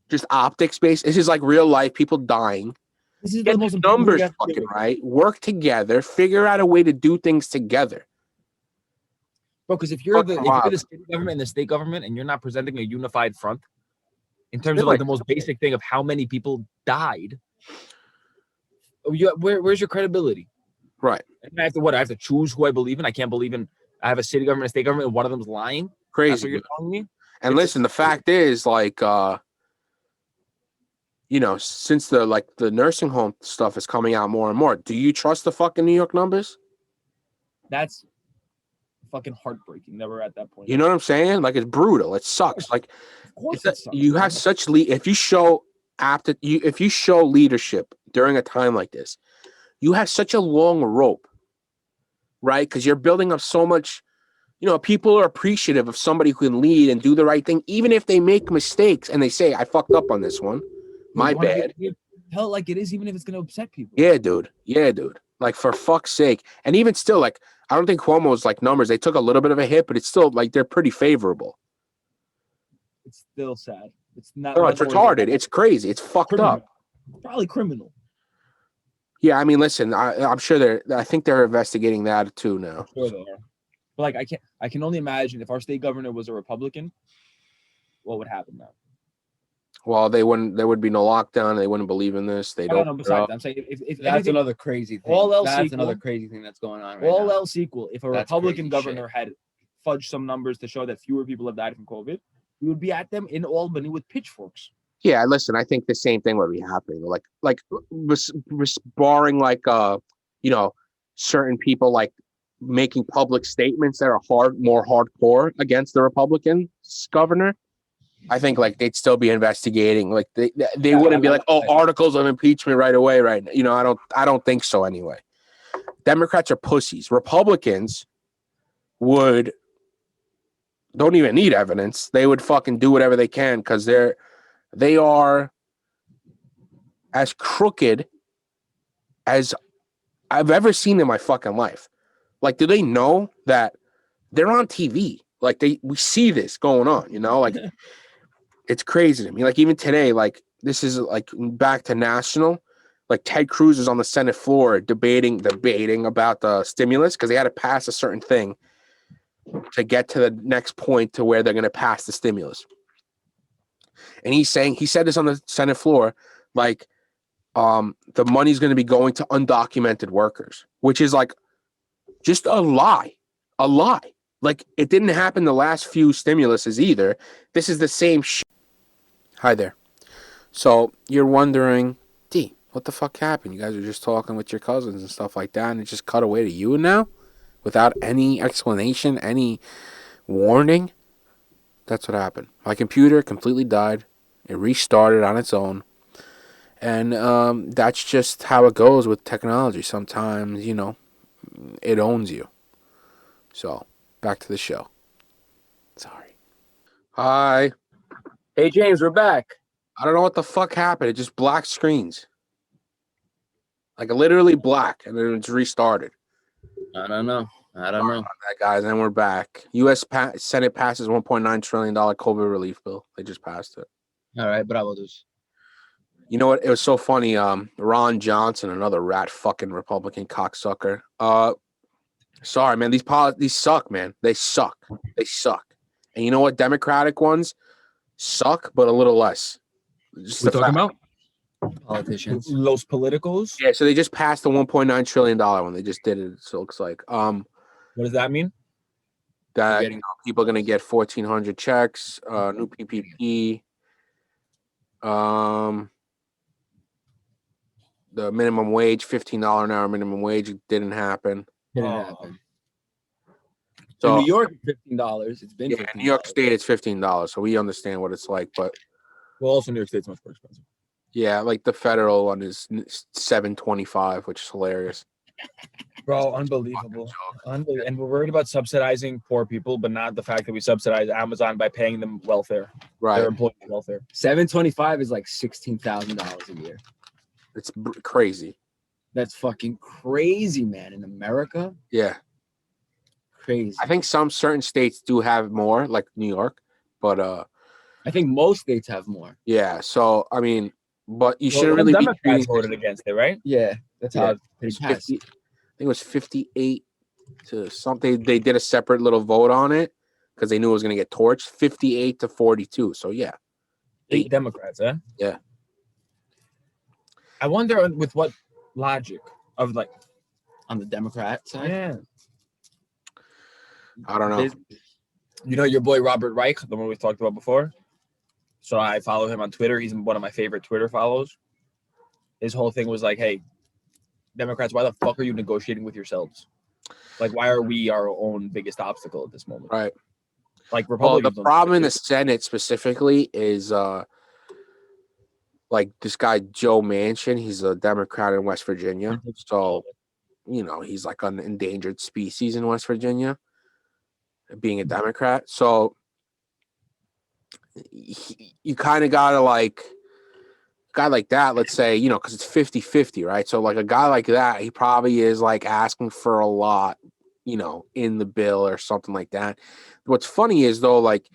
A: just optics based. This is like real life people dying.
B: This is
A: Get the most numbers fucking right. Work together. Figure out a way to do things together.
B: Bro, because if you're the city government and the state government and you're not presenting a unified front in terms of like the most basic thing of how many people died, where's your credibility?
A: Right.
B: And I have to choose who I believe in. I can't believe in. I have a city government, a state government, and one of them's lying.
A: Crazy.
B: That's what you're telling me.
A: And listen, the fact is, like, you know, since the nursing home stuff is coming out more and more, do you trust the fucking New York numbers?
B: That's fucking heartbreaking that we're at that point.
A: You know what I'm saying? Like, it's brutal. It sucks. Like, you have such if you show leadership during a time like this, you have such a long rope, right? Because you're building up so much. You know, people are appreciative of somebody who can lead and do the right thing, even if they make mistakes and they say, I fucked up on this one. My bad.
B: Tell it like it is, even if it's going to upset people.
A: Yeah, dude. Like, for fuck's sake. And even still, like, I don't think Cuomo's like numbers. They took a little bit of a hit, but it's still like they're pretty favorable.
B: It's still sad. It's not.
A: No, it's retarded. It's crazy. It's fucked up.
B: Probably criminal.
A: Yeah, I mean, listen, I'm sure I think they're investigating that too now.
B: Sure they are. But like, I can only imagine if our state governor was a Republican, what would happen now?
A: Well, there would be no lockdown. They wouldn't believe in this. They
B: I don't
A: don't.
B: know. Besides, I'm saying if
D: That's
B: anything,
D: another crazy thing.
B: all else
D: That's
B: equal-
D: another crazy thing that's going on right
B: all
D: now.
B: else equal, if a
D: That's
B: Republican
D: crazy
B: governor had fudged some numbers to show that fewer people have died from COVID, we would be at them in Albany with pitchforks.
A: Yeah, listen, I think the same thing would be happening. Like barring certain people like making public statements that are more hardcore against the Republican governor. I think like they'd still be investigating. Like they wouldn't be like, oh, articles of impeachment right away, right? I don't think so anyway. Democrats are pussies. Republicans don't even need evidence. They would fucking do whatever they can because they are as crooked as I've ever seen in my fucking life. Like, do they know that they're on TV? Like we see this going on, like it's crazy to me. Like even today, like this is like back to national, like Ted Cruz is on the Senate floor debating about the stimulus because they had to pass a certain thing to get to the next point to where they're going to pass the stimulus. And he said this on the Senate floor, like the money's going to be going to undocumented workers, which is like just a lie. Like it didn't happen the last few stimuluses either. This is the same shit. Hi there. So you're wondering, D, what the fuck happened? You guys were just talking with your cousins and stuff like that, and it just cut away to you now without any explanation, any warning. That's what happened. My computer completely died. It restarted on its own. And that's just how it goes with technology. Sometimes, it owns you. So, back to the show. Sorry. Hi.
D: Hey, James, we're back.
A: I don't know what the fuck happened. It just black screens. Like literally black, and then it's restarted.
D: I don't know.
A: Sorry about that, guys, and we're back. U.S. Senate passes $1.9 trillion COVID relief bill. They just passed it.
D: All right, bravo, dudes.
A: You know what? It was so funny. Ron Johnson, another rat fucking Republican cocksucker. Sorry, man. These suck, man. They suck. And you know what? Democratic ones suck, but a little less.
B: We're talking about
D: Politicians.
B: Los Politicos.
A: Yeah, so they just passed the $1.9 trillion one. They just did it. So it looks like
B: What does that mean?
A: that people are gonna get 1,400 checks, new PPP. The minimum wage, $15 an hour minimum wage, didn't happen.
D: Didn't happen.
A: So
D: in New York, $15. It's been
A: yeah,
D: $15.
A: in New York State, it's $15. So we understand what it's like, but
B: Well, also New York State's much more expensive.
A: yeah, like the federal one is $7.25, which is hilarious.
B: Bro, unbelievable. And we're worried about subsidizing poor people, but not the fact that we subsidize Amazon by paying them welfare.
A: Right.
B: Their employee welfare.
D: $7.25 is like $16,000 a year.
A: It's crazy.
D: That's fucking crazy, man. In America,
A: Yeah.
D: crazy.
A: I think some certain states do have more, like New York, but
D: I think most states have more.
A: yeah. So I mean, but you shouldn't really be
B: Democrats
A: treating.
B: voted against it, right?
D: Yeah, that's
A: Yeah.
D: how
A: It
D: it
A: was
D: passed.
A: 50, I think it was 58 to something. They did a separate little vote on it because they knew it was going to get torched. 58 to 42. So yeah.
B: 8 Democrats, huh?
A: Yeah.
B: I wonder with what logic of like,
D: On the Democrat side.
B: yeah.
A: I don't know.
B: You know your boy Robert Reich, the one we talked about before. So I follow him on Twitter. He's one of my favorite Twitter follows. His whole thing was like, "Hey, Democrats, why the fuck are you negotiating with yourselves? Like, why are we our own biggest obstacle at this moment?"
A: Right.
B: Like
A: Well,
B: Republicans.
A: the problem in the Senate specifically is like this guy Joe Manchin. He's a Democrat in West Virginia. So, he's like an endangered species in West Virginia, being a Democrat. So you kind of gotta like a guy like that, let's say, because it's 50-50, right? So like a guy like that, he probably is like asking for a lot, in the bill or something like that. What's funny is though, like,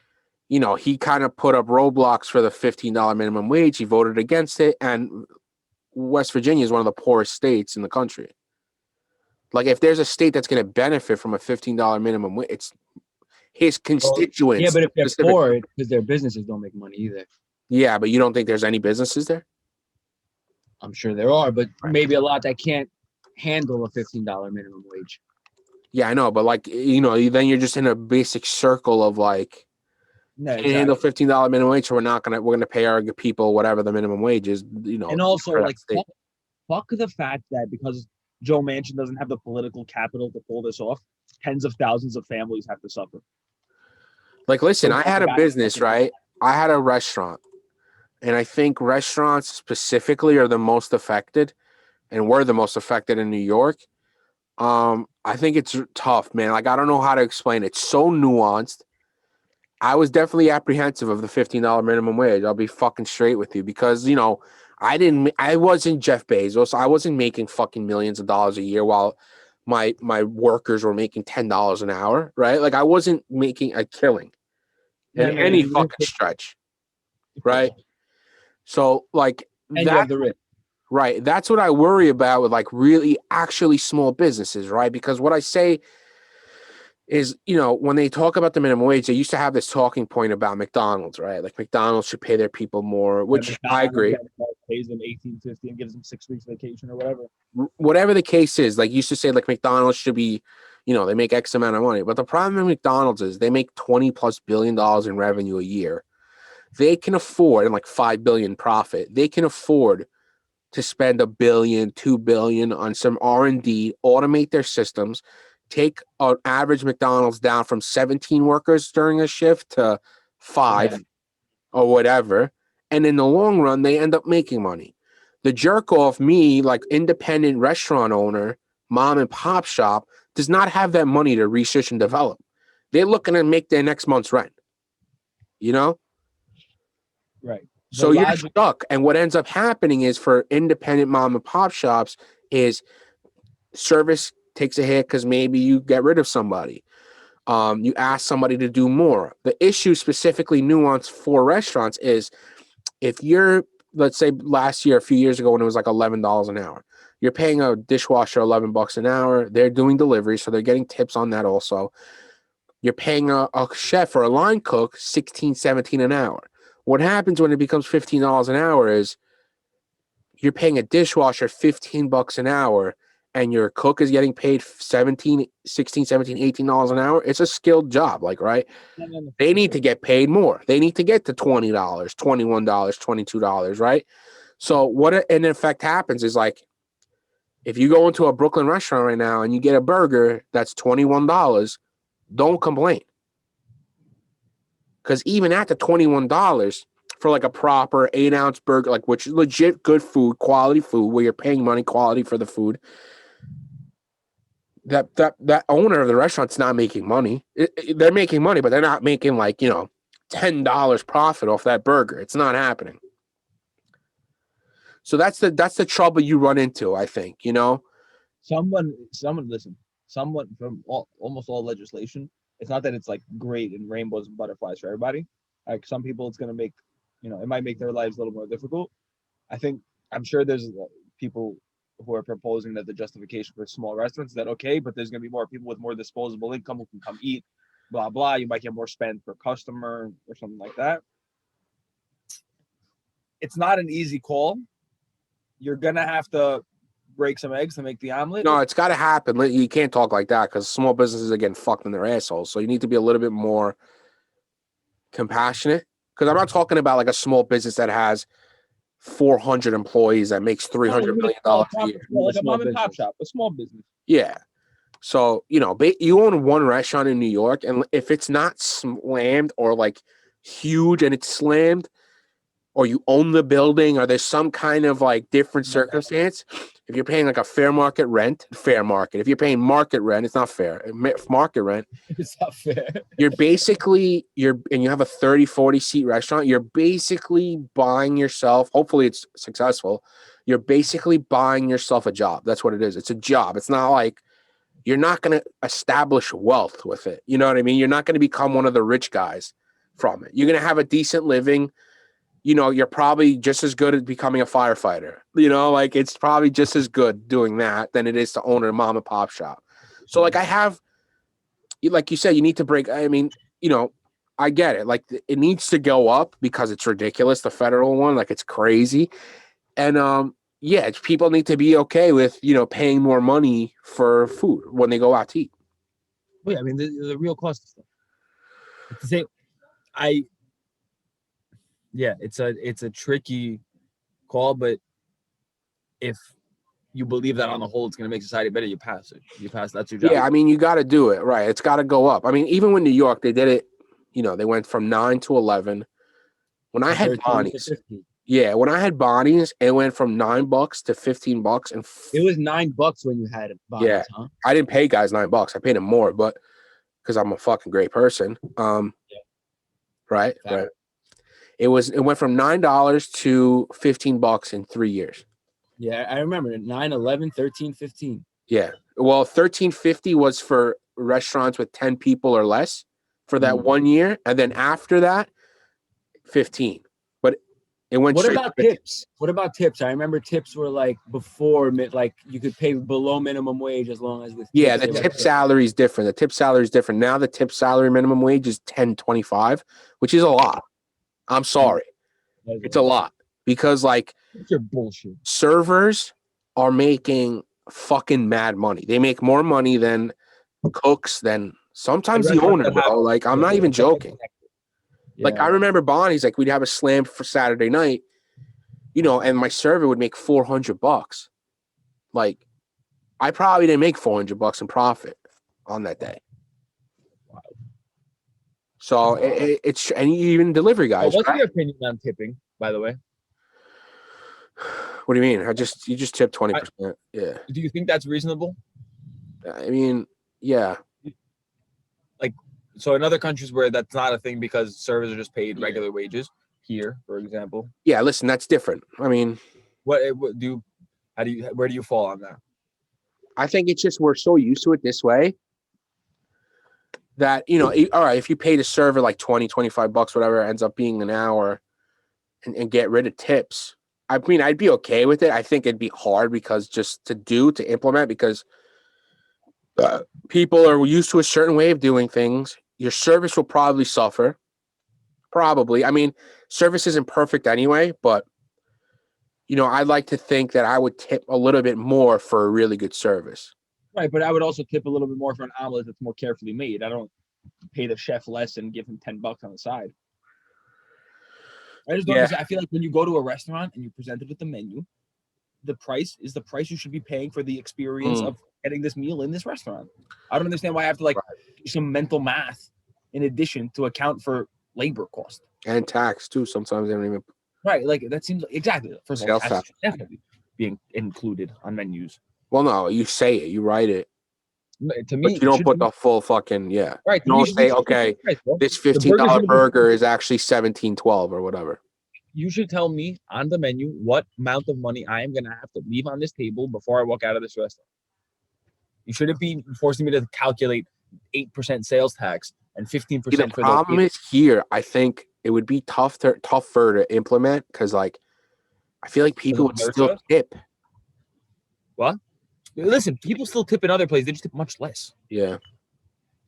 A: he kind of put up roadblocks for the $15 minimum wage. He voted against it. And West Virginia is one of the poorest states in the country. Like if there's a state that's going to benefit from a $15 minimum wage, it's his constituents.
D: Yeah, but if they're poor, because their businesses don't make money either.
A: Yeah, but you don't think there's any businesses there?
D: I'm sure there are, but
A: Right.
D: maybe a lot that can't handle a $15 minimum wage.
A: Yeah, I know, but like then you're just in a basic circle of like
D: No,
A: can't handle $15 minimum wage, so we're gonna pay our people whatever the minimum wage is.
D: And also,
A: for that
D: like,
A: state.
D: fuck the fact that because Joe Manchin doesn't have the political capital to pull this off, tens of thousands of families have to suffer.
A: Like, listen,
D: So
A: I had a
D: guys-
A: business, right? I had a restaurant, and I think restaurants specifically are the most affected, and we're the most affected in New York. I think it's tough, man. Like, I don't know how to explain it. It's so nuanced. I was definitely apprehensive of the $15 minimum wage. I'll be fucking straight with you because, I wasn't Jeff Bezos. I wasn't making fucking millions of dollars a year while my workers were making $10 an hour, right? Like, I wasn't making a killing in any fucking stretch, right? So, like,
D: and you have the risk.
A: right. That's what I worry about with like really actually small businesses, right? Because what I say is, when they talk about the minimum wage, they used to have this talking point about McDonald's, right? Like McDonald's should pay their people more, which I agree.
B: Pays them $18.50 and gives them 6 weeks vacation or whatever.
A: Whatever the case is, like used to say, like McDonald's should be, they make X amount of money. But the problem with McDonald's is they make $20+ billion in revenue a year. They can afford, and like 5 billion profit, they can afford to spend $1 billion, $2 billion on some R&D, automate their systems, take an average McDonald's down from 17 workers during a shift to 5 or whatever. And in the long run, they end up making money. The jerk off me, like independent restaurant owner, mom and pop shop, does not have that money to research and develop. They're looking to make their next month's rent.
B: Right.
A: So you're stuck. And what ends up happening is for independent mom and pop shops is service takes a hit because maybe you get rid of somebody. You ask somebody to do more. The issue specifically nuanced for restaurants is if you're, let's say last year, a few years ago when it was like $11 an hour, you're paying a dishwasher $11 an hour. They're doing delivery, so they're getting tips on that also. You're paying a chef or a line cook $16, $17 an hour. What happens when it becomes $15 an hour is you're paying a dishwasher $15 an hour and your cook is getting paid $17, $16, $17, $18 an hour. It's a skilled job, like, right? They need to get paid more. They need to get to $20, $21, $22, right? So what in effect happens is like if you go into a Brooklyn restaurant right now and you get a burger that's $21, don't complain. Because even at the $21 for like a proper 8-ounce burger, like which is legit good food, quality food, where you're paying money, quality for the food, that owner of the restaurant's not making money. They're making money, but they're not making like, $10 profit off that burger. It's not happening. So that's the trouble you run into, I think,
B: Someone listen. Someone from almost all legislation. It's not that it's like great and rainbows and butterflies for everybody. Like some people, it's gonna make, it might make their lives a little more difficult. I'm sure there's people who are proposing that the justification for small restaurants is that okay, but there's gonna be more people with more disposable income who can come eat, blah blah. You might get more spend per customer or something like that. It's not an easy call. You're gonna have to break some eggs to make the omelet.
A: No, it's got to happen. You can't talk like that because small businesses are getting fucked in their assholes. So you need to be a little bit more compassionate. Because I'm not talking about like a small business that has 400 employees that makes $300 million a year.
B: Like a mom and pop shop, a small business.
A: Yeah. So, you own one restaurant in New York, and if it's not slammed or like huge and it's slammed, or you own the building, or there's some kind of like different circumstance, if you're paying like a fair market rent, fair market. If you're paying market rent, it's not fair. Market rent,
B: It's not fair.
A: you're basically, and you have a 30, 40 seat restaurant, you're basically buying yourself, hopefully it's successful, you're basically buying yourself a job. That's what it is. It's a job. It's not like, you're not going to establish wealth with it. You know what I mean? You're not going to become one of the rich guys from it. You're going to have a decent living. You're probably just as good at becoming a firefighter. Like it's probably just as good doing that than it is to own a mom and pop shop. So like I have, like you said, you need to break. I mean, I get it. Like it needs to go up because it's ridiculous. The federal one, like it's crazy. And yeah, people need to be okay with paying more money for food when they go out to eat.
B: Well, yeah, I mean the real cost of stuff. It's the same. It's a tricky call, but if you believe that on the whole it's going to make society better, you pass it. You pass. That's your job.
A: Yeah, I mean, you got to do it, right? It's got to go up. I mean, even when New York, they did it, they went from 9 to 11. When I had Bonnie's, when I had Bonnie's, it went from $9 to $15. And
D: it was $9 when you had it. Bonnie's,
A: yeah,
D: huh?
A: I didn't pay guys $9. I paid them more, but because I'm a fucking great person. Right. It went from $9 to $15 in 3 years.
D: Yeah, I remember 9, 11, 13, 15.
A: Yeah. Well, $13.50 was for restaurants with 10 people or less for that 1 year. And then after that, 15. But it went
D: What
A: straight
D: about tips? What about tips? I remember tips were like before, like you could pay below minimum wage as long as with
A: the tip salary is different. The tip salary is different. Now the tip salary minimum wage is $10.25, which is a lot. I'm sorry. It's a lot. Because like
B: your bullshit.
A: Servers are making fucking mad money. They make more money than cooks, than sometimes the owner, bro. Like I'm not even joking. Yeah. Like I remember Bonnie's, like we'd have a slam for Saturday night, and my server would make $400. Like I probably didn't make $400 in profit on that day. Wow. So it's and even delivery guys.
B: What's your opinion on tipping, by the way?
A: What do you mean? You just tip 20%. Yeah.
B: Do you think that's reasonable?
A: I mean, yeah.
B: Like, so in other countries where that's not a thing because servers are just paid regular wages. Here, for example.
A: Yeah, listen, that's different. I mean,
B: where do you fall on that?
A: I think it's just we're so used to it this way that all right, if you pay the server like $20, $25, whatever, it ends up being an hour, and get rid of tips. I mean, I'd be okay with it. I think it'd be hard because to implement because people are used to a certain way of doing things. Your service will probably suffer. Probably. I mean, service isn't perfect anyway, but I'd like to think that I would tip a little bit more for a really good service.
B: Right, but I would also tip a little bit more for an omelet that's more carefully made. I don't pay the chef less and give him $10 on the side. I just don't understand. I feel like when you go to a restaurant and you're presented with the menu, the price is the price you should be paying for the experience of getting this meal in this restaurant. I don't understand why I have to do some mental math in addition to account for labor cost.
A: And tax too. Sometimes they don't even.
B: Right, like that seems exactly. First of all, tax should definitely being included on menus.
A: Well, no, you say it, you write it.
B: To me,
A: but you don't put the full fucking right. You don't say this $15 burger is actually $17.12 or whatever.
B: You should tell me on the menu what amount of money I am gonna have to leave on this table before I walk out of this restaurant. You shouldn't be forcing me to calculate 8% sales tax and 15% for the
A: problem is here. I think it would be tougher to implement because I feel like people would still tip.
B: What? Listen, people still tip in other places. They just tip much less.
A: Yeah.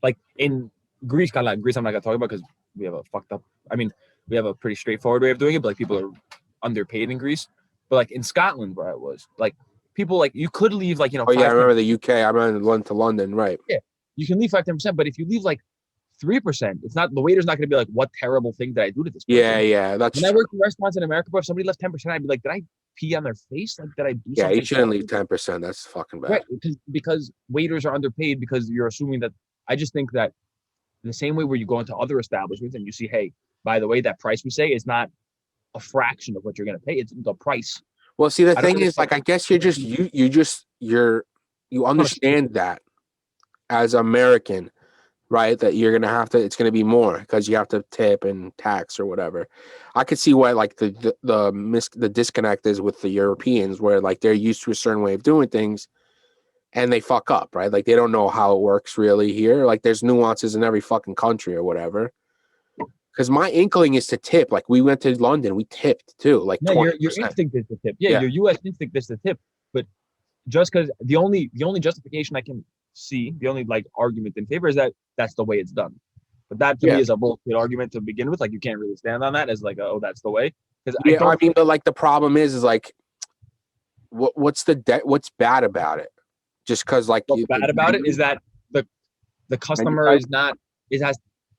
B: Like in Greece, I'm not gonna talk about because we have a fucked up. I mean, we have a pretty straightforward way of doing it, but people are underpaid in Greece. But in Scotland, where I was, people you could leave
A: Oh yeah, I remember the UK. I remember to London, right?
B: Yeah, you can leave 5-10%, but if you leave 3%, it's not, the waiter's not going to be like, what terrible thing did I do to this person?
A: Yeah, that's.
B: When I worked in restaurants in America, if somebody left 10%, I'd be like, did I pee on their face? Did I do something?
A: Yeah, you shouldn't leave 10%. That's fucking bad.
B: Right, because waiters are underpaid because you're assuming that. I just think that the same way where you go into other establishments and you see, hey, by the way, that price we say is not a fraction of what you're going to pay. It's the price.
A: Well, see, the thing is, I guess you understand that as American, right? That you're going to have to, it's going to be more because you have to tip and tax or whatever. I could see why the disconnect is with the Europeans where they're used to a certain way of doing things and they fuck up, right? They don't know how it works really here. There's nuances in every fucking country or whatever. Because my inkling is to tip. We went to London, we tipped too.
B: No, your instinct is to tip. Yeah, your U.S. instinct is to tip. But just because the only justification I can see, the only argument in favor is that that's the way it's done. But that to me is a bullshit argument to begin with. Like you can't really stand on that as like, oh, that's the way. Because
A: I mean, but like the problem is like, what's bad about it? Just because like
B: what's bad about it is that the customer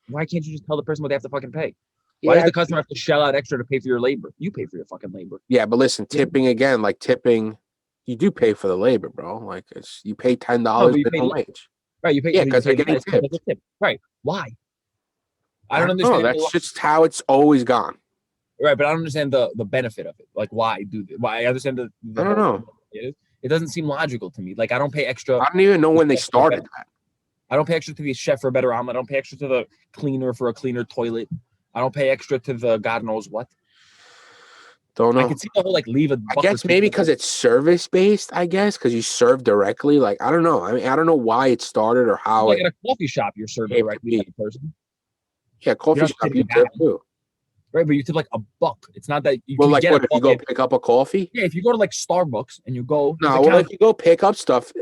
B: why can't you just tell the person what they have to fucking pay? Why does the customer have to shell out extra to pay for your labor? You pay for your fucking labor.
A: Yeah, but listen, tipping again, like tipping, you do pay for the labor, bro. Like you pay $10 minimum wage.
B: Right, you pay.
A: Yeah, because they're getting tipped.
B: Right. Why?
A: I don't understand. That's just how it's always gone.
B: Right, but I don't understand the benefit of it. Like, why do this? Why I understand the
A: I don't know.
B: It doesn't seem logical to me. Like, I don't pay extra.
A: I don't even know when they started that.
B: I don't pay extra to the chef for a better omelet. I don't pay extra to the cleaner for a cleaner toilet. I don't pay extra to the God knows what.
A: Don't know.
B: I can see the whole like leave a.
A: I guess maybe because it's service based. I guess because you serve directly. Like I don't know. I mean, I don't know why it started or how.
B: Like at a coffee shop, you're serving directly to the person.
A: Yeah, coffee shop you tip too.
B: Right, but you tip like $1. It's not that you.
A: Well, like what if you go pick up a coffee?
B: Yeah, if you go to like Starbucks and you go.
A: No, well, if you go pick up stuff,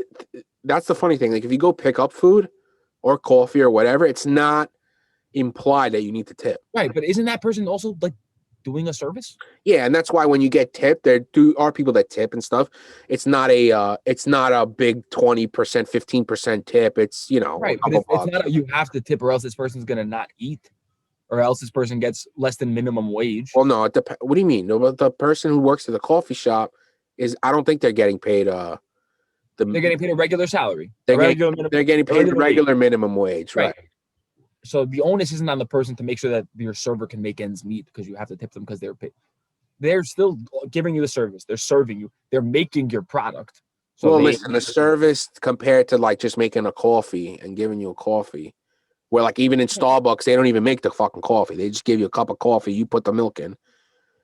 A: that's the funny thing. Like if you go pick up food or coffee or whatever, it's not implied that you need to tip.
B: Right, but isn't that person also like doing a service?
A: Yeah, and that's why when you get tipped, there are people that tip and stuff. It's not a big 20%, 15% tip. It's
B: right. But it's not you have to tip or else this person's gonna not eat, or else this person gets less than minimum wage.
A: Well, no, what do you mean? No, but the person who works at the coffee shop I don't think they're getting paid
B: they're getting paid a regular salary.
A: They're getting paid a regular minimum wage, right?
B: So the onus isn't on the person to make sure that your server can make ends meet because you have to tip them because they're paid. They're still giving you the service. They're serving you. They're making your product. So
A: listen, the service compared to like just making a coffee and giving you a coffee, where like even in Starbucks they don't even make the fucking coffee. They just give you a cup of coffee. You put the milk in.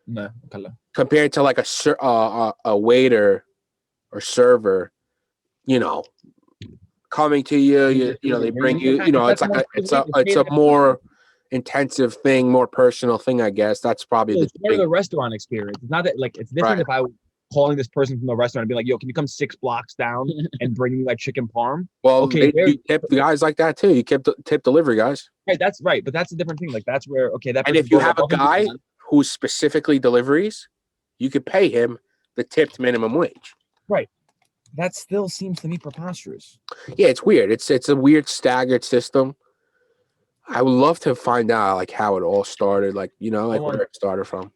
B: No,
A: compared to like a waiter or server, coming to you, they bring you, it's a more intensive thing, more personal thing, I guess. That's probably
B: it's part of the restaurant experience. It's not that like it's different if I was calling this person from the restaurant and be like, yo, can you come 6 blocks down and bring me like chicken parm?
A: Well, okay, you tip the guys like that too. You tip delivery guys.
B: Right, that's right, but that's a different thing. Like that's where that.
A: And if you have a guy who specifically deliveries, you could pay him the tipped minimum wage.
B: Right. That still seems to me preposterous.
A: Yeah, it's weird. It's a weird staggered system. I would love to find out like how it all started, like where it started from.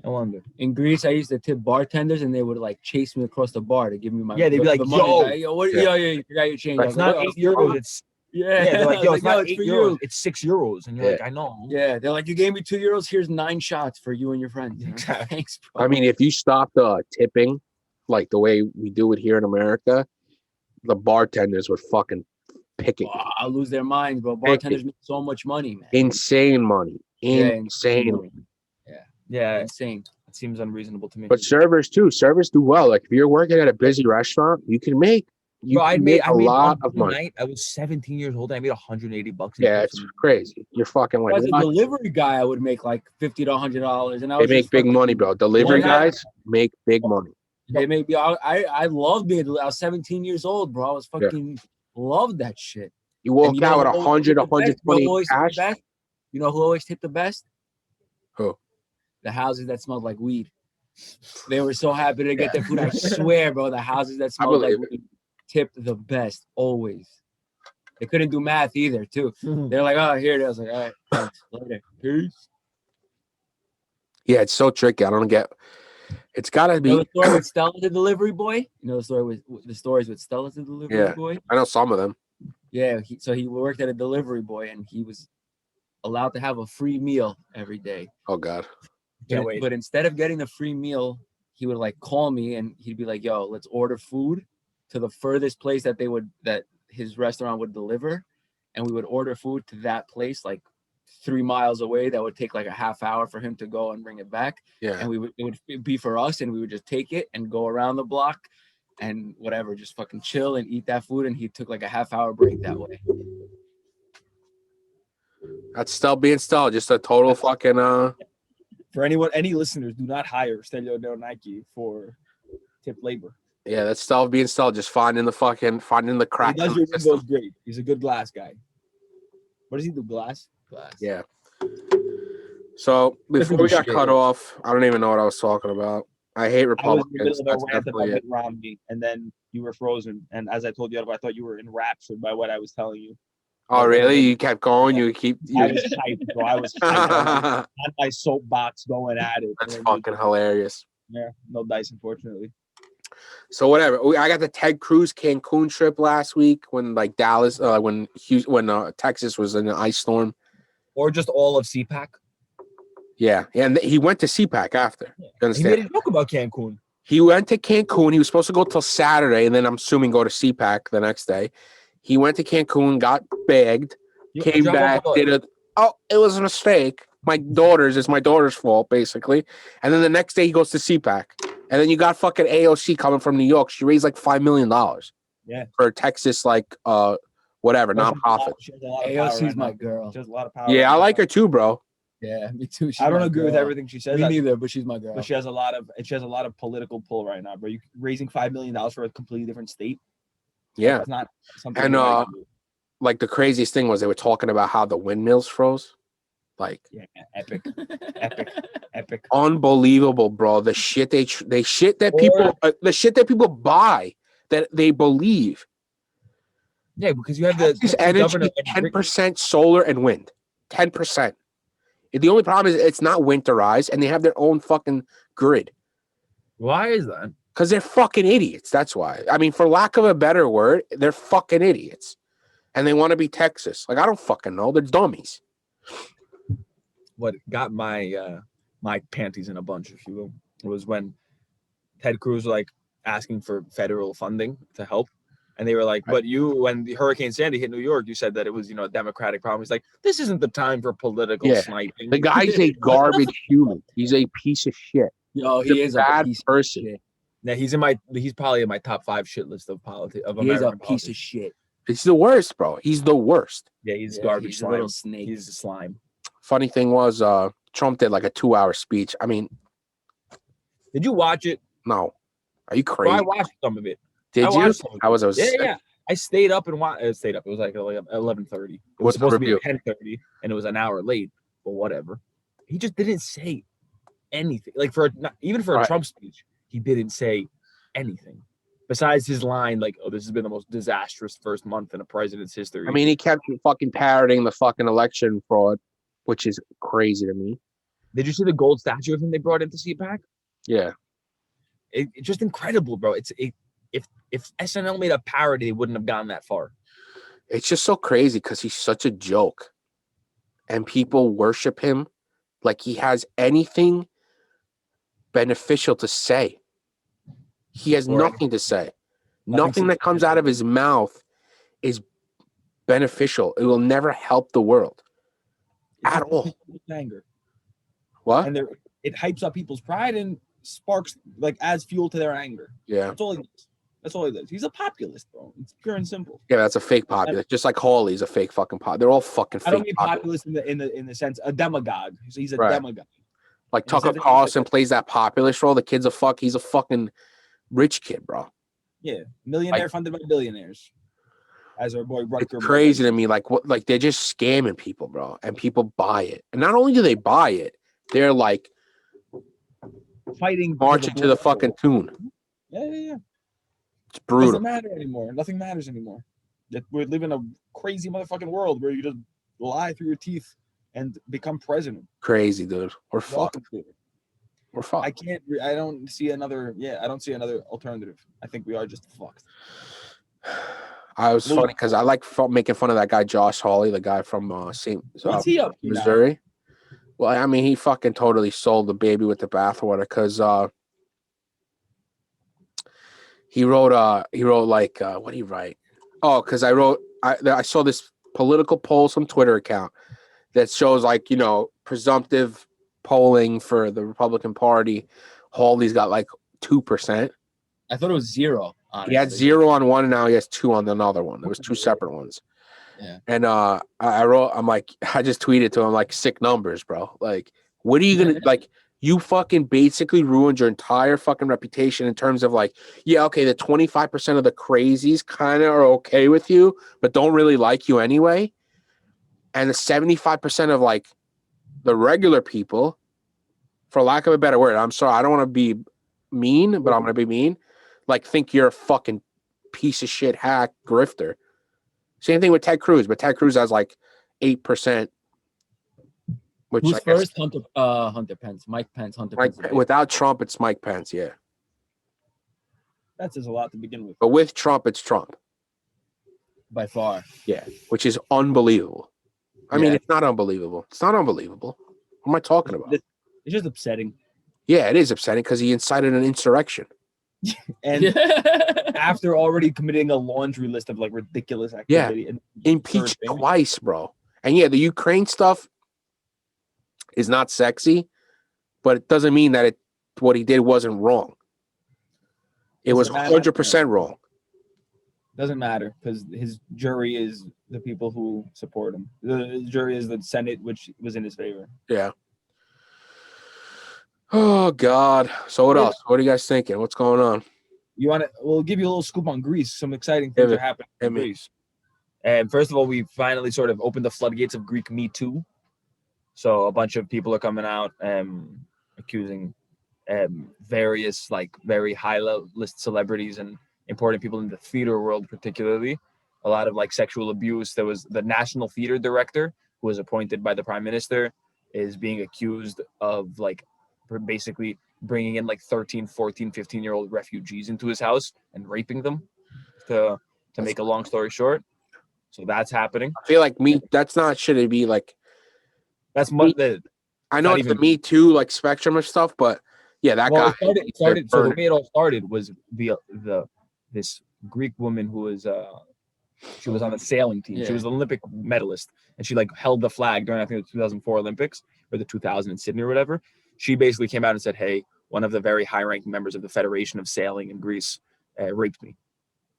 B: I wonder.
D: In Greece, I used to tip bartenders, and they would like chase me across the bar to give me my.
B: Yeah, they'd be like,
D: "Yo, you forgot your change."
B: It's not €8. It's they're like, yo, it's not €8. It's €6, and you're like, I know.
D: Yeah, they're like, you gave me €2. Here's 9 shots for you and your friends.
B: Thanks,
A: bro. I mean, if you stop the tipping, like the way we do it here in America, the bartenders would fucking pick it.
D: I'll lose their minds, bro. Bartenders make so much money, man.
A: Insane money. Insane money.
B: Yeah,
D: insane.
B: It seems unreasonable to me.
A: But servers too. Servers do well. Like if you're working at a busy restaurant, you can make I made a lot of money.
B: I was 17 years old. And I made $180.
A: Yeah, it's crazy. You're fucking like.
D: As a delivery guy, I would make like $50 to $100, and
A: they make big money, bro. Delivery guys make big money.
D: They may be. I love being. I was 17 years old, bro. I was fucking loved that shit.
A: You walk out with 100, 120 cash.
D: You know who always tipped the best?
A: Who?
D: The houses that smelled like weed. They were so happy to get their food. I swear, bro. The houses that smelled like weed tipped the best always. They couldn't do math either, too. They're like, oh, here it is. I was like, all right, thanks. Later. Peace.
A: Yeah, it's so tricky. I don't get. It's gotta be.
D: You know the story with Stella the delivery boy. You know the stories with Stella the delivery boy.
A: I know some of them.
D: Yeah, so he worked at a delivery boy, and he was allowed to have a free meal every day.
A: Oh God.
D: But instead of getting the free meal, he would like call me and he'd be like, "Yo, let's order food to the furthest place that his restaurant would deliver, and we would order food to that place like 3 miles away. That would take like a half hour for him to go and bring it back.
A: Yeah,
D: and it would be for us, and we would just take it and go around the block and whatever, just fucking chill and eat that food. And he took like a half-hour break that way.
A: That's still being stalled. Just a total fucking
B: For any listeners, do not hire Stelio Del Nike for tip labor.
A: Yeah, that's still being stalled. Just finding the crack.
B: He does your windows great. He's a good glass guy. What does he do? Glass?
D: Classic.
A: Yeah. So before we got
B: shit.
A: cut off, I don't even know what I was talking about. I hate
C: I was in the
A: Republicans.
C: middle of
A: That's
C: a rant
A: definitely
C: about Mitt
A: it.
C: Romney, and then you were frozen. And as I told you, I thought you were enraptured by what I was telling you.
A: Oh, really? You kept going. You keep.
C: I
A: You...
C: was hyped, bro. I was hyped. I was on my soapbox going at it.
A: That's
C: And then
A: fucking hilarious.
C: yeah, no dice, unfortunately.
A: So whatever. I got the Ted Cruz Cancun trip last week when like Dallas, when Texas was in an ice storm.
B: Or just all of CPAC.
A: Yeah, and he went to CPAC after. You
B: He
A: understand?
B: made a joke about Cancun.
A: He went to Cancun. He was supposed to go till Saturday, and then I'm assuming go to CPAC the next day. He went to Cancun, got bagged, came
B: Drop
A: back,
B: off
A: did it. Oh, it was a mistake. It's my daughter's fault, basically. And then the next day he goes to CPAC. And then you got fucking AOC coming from New York. She raised like $5 million.
C: Yeah.
A: For Texas, like whatever, nonprofit.
C: She has a lot of power
D: AOC's
C: right
D: my
C: now.
D: girl.
C: She has a lot of power.
A: Yeah,
C: right
A: I
C: now.
A: like her too, bro.
D: Yeah, me too. She's
C: I don't
D: my
C: agree with
D: girl.
C: everything she says.
D: Me neither, but she's my girl.
C: But she has a lot of political pull right now, bro. You raising $5 million for a completely different state.
A: Yeah.
C: That's not something.
A: And
C: anybody can do.
A: like the craziest thing was they were talking about how the windmills froze. Like
C: Yeah, epic, epic.
A: unbelievable, bro. The shit the shit that people buy that they believe.
B: Yeah, because you have the
A: Texas energy, 10% solar and wind. 10%. The only problem is it's not winterized and they have their own fucking grid.
B: Why is that?
A: Because they're fucking idiots. That's why. I mean, for lack of a better word, they're fucking idiots. And they want to be Texas. Like, I don't fucking know. They're dummies.
B: What got my my panties in a bunch, if you will, was when Ted Cruz was like asking for federal funding to help. And they were like, but when the Hurricane Sandy hit New York, you said that it was, a Democratic problem. He's like, this isn't the time for political sniping.
A: The guy's a garbage human. He's a piece of shit.
D: Yo, he is a
A: bad
D: piece
A: person.
D: Of shit.
B: Yeah, he's probably in my top 5 shit list of politics of
D: He
B: American
D: is a piece
B: politics.
D: of shit.
A: He's the worst, bro. He's the worst.
B: Yeah, he's garbage
D: He's a
B: slime.
D: little snake.
B: He's a slime.
A: Funny thing was, Trump did like a 2-hour speech. I mean,
B: Did you watch it?
A: no. Are you
B: Well,
A: crazy?
B: I watched some of it.
A: Did
B: I
A: you?
B: watched some of it.
A: How was it?
B: Yeah. I stayed up and watched. It up. It was like 11:30. It was
A: What's the
B: supposed to be
A: review?
B: 10:30, and it was an hour late. But whatever. He just didn't say anything. Like even for a
A: Right.
B: Trump speech, he didn't say anything besides his line like, "Oh, this has been the most disastrous first month in a president's history."
A: I mean, he kept fucking parroting the fucking election fraud, which is crazy to me.
B: Did you see the gold statue of him they brought into CPAC?
A: Yeah.
B: It's just incredible, bro. If SNL made a parody, they wouldn't have gone that far.
A: It's just so crazy because he's such a joke. And people worship him like he has anything beneficial to say. He has
B: Right.
A: nothing to say.
B: Nothing
A: Nothing that comes out of his mouth is beneficial. It will never help the world at all.
C: Anger.
A: What?
C: And it hypes up people's pride and sparks adds fuel to their anger.
A: Yeah.
C: That's all he does. That's all he does. He's a populist, bro. It's pure and simple.
A: Yeah, that's a fake populist. Just like Hawley's a fake fucking pop. They're all fucking fake.
C: I don't mean
A: populists.
C: populist in the sense a demagogue. So he's a
A: Right.
C: demagogue.
A: Like
C: In the
A: Tucker
C: sense that he's
A: Carlson plays that populist role. The kid's he's a fucking rich kid, bro.
C: Yeah, millionaire funded by billionaires. As our boy Rutger.
A: It's crazy to me. Like what? Like they're just scamming people, bro, and people buy it. And not only do they buy it, they're like
C: fighting
A: marching to the fucking tune.
C: Yeah.
A: It's brutal.
C: Doesn't matter anymore. Nothing matters anymore. We live in a crazy motherfucking world where you just lie through your teeth and become president.
A: Crazy, dude. We're fucked.
C: Welcome to it.
A: We're fucked.
C: I don't see another alternative. I think we are just fucked.
A: I was funny because I like making fun of that guy Josh Hawley, the guy from
C: What's he up to now?
A: Missouri. Well, I mean, he fucking totally sold the baby with the bathwater because he wrote like what did he write? Oh, because I saw this political polls from Twitter account that shows like presumptive polling for the Republican Party. Hawley's got like 2%.
D: I thought it was 0. Honestly.
A: He had 0 on one, and now he has 2 on another one. There was 2 separate ones.
D: Yeah.
A: And I just tweeted to him like sick numbers, bro. Like, what are you gonna like? You fucking basically ruined your entire fucking reputation in terms of like, yeah, okay, the 25% of the crazies kind of are okay with you, but don't really like you anyway. And the 75% of like the regular people, for lack of a better word, I'm sorry, I don't want to be mean, but I'm going to be mean, like think you're a fucking piece of shit hack grifter. Same thing with Ted Cruz, but Ted Cruz has like 8%. Which
D: Who's
A: I guess,
D: first? Hunter Pence. Mike Pence. Hunter Pence.
A: without Trump, it's Mike Pence, yeah.
C: That says a lot to begin with.
A: But with Trump, it's Trump.
D: By far.
A: Yeah, which is unbelievable. I mean, it's not unbelievable. It's not unbelievable. What am I talking about?
C: It's just upsetting.
A: Yeah, it is upsetting because he incited an insurrection.
C: And after already committing a laundry list of like ridiculous activity. And
A: Impeached twice, bro. And yeah, the Ukraine stuff is not sexy, but it doesn't mean that what he did wasn't wrong. It was 100% wrong.
C: Doesn't matter because his jury is the people who support him. The jury is the Senate, which was in his favor.
A: Yeah. Oh God. So what else? What are you guys thinking? What's going on?
C: You want to? We'll give you a little scoop on Greece. Some exciting things are happening in Greece.
B: And first of all, we finally sort of opened the floodgates of Greek metoo. So a bunch of people are coming out accusing various like very high list celebrities and important people in the theater world, particularly a lot of like sexual abuse. There was the national theater director who was appointed by the prime minister is being accused of like basically bringing in like 13, 14, 15-year-old refugees into his house and raping them to make a long story short. So that's happening.
A: I feel like that's not, should it be like,
B: that's much.
A: I know it's the Me Too like spectrum of stuff, but yeah, that guy.
B: It started. So the way it all started was this Greek woman who was she was on the sailing team. She was an Olympic medalist, and she like held the flag during I think the 2004 Olympics or the 2000 in Sydney or whatever. She basically came out and said, "Hey, one of the very high-ranking members of the Federation of Sailing in Greece raped me,"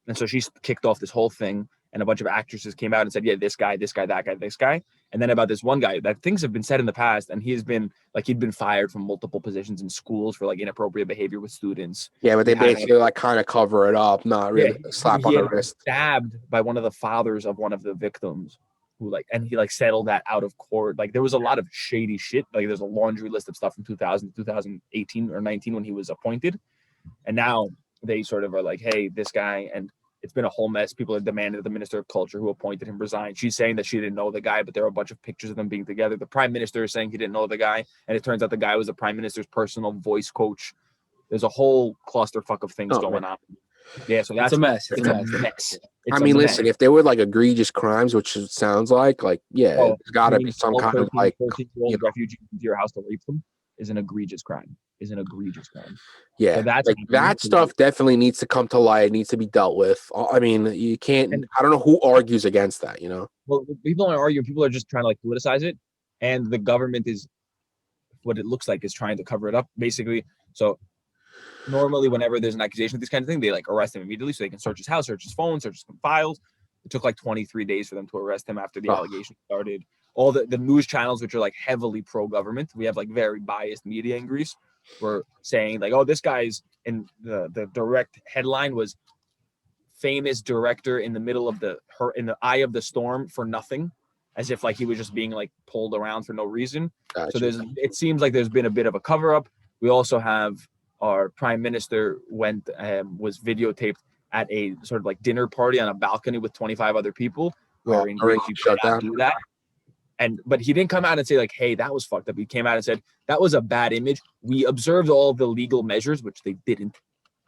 B: and so she kicked off this whole thing. And a bunch of actresses came out and said, yeah, this guy, that guy, this guy. And then about this one guy that things have been said in the past. And he'd been fired from multiple positions in schools for like inappropriate behavior with students.
A: Yeah, but they basically like kind of cover it up, not really slap on the wrist.
B: Stabbed by one of the fathers of one of the victims who and he settled that out of court. Like there was a lot of shady shit. Like there's a laundry list of stuff from 2000, 2018 or 19 when he was appointed. And now they sort of are like, hey, this guy, and it's been a whole mess. People have demanded that the minister of culture who appointed him resign. She's saying that she didn't know the guy, but there are a bunch of pictures of them being together. The prime minister is saying he didn't know the guy. And it turns out the guy was the prime minister's personal voice coach. There's a whole clusterfuck of things going on. Yeah, so that's
D: a mess.
B: It's a mess.
A: I mean, listen, if there were like egregious crimes, which it sounds like, there's got to be some kind of like
B: 13-year-old refugee into your house to rape them is an egregious crime.
A: Yeah, so that's that stuff definitely needs to come to light. It needs to be dealt with. I mean, you can't. I don't know who argues against that. You know,
B: well, people aren't arguing. People are just trying to like politicize it, and the government is what it looks like is trying to cover it up, basically. So normally, whenever there's an accusation of this kind of thing, they like arrest him immediately, so they can search his house, search his phone, search his files. It took like 23 days for them to arrest him after the allegation started. All the news channels, which are like heavily pro-government, we have like very biased media in Greece, were saying like, oh, this guy's in the direct headline was famous director in the middle of in the eye of the storm for nothing, as if like he was just being like pulled around for no reason. Gotcha. So it seems like there's been a bit of a cover up. We also have our prime minister was videotaped at a sort of like dinner party on a balcony with 25 other people, where in Greece you cannot do that. But he didn't come out and say like, hey, that was fucked up. He came out and said, that was a bad image. We observed all the legal measures, which they didn't.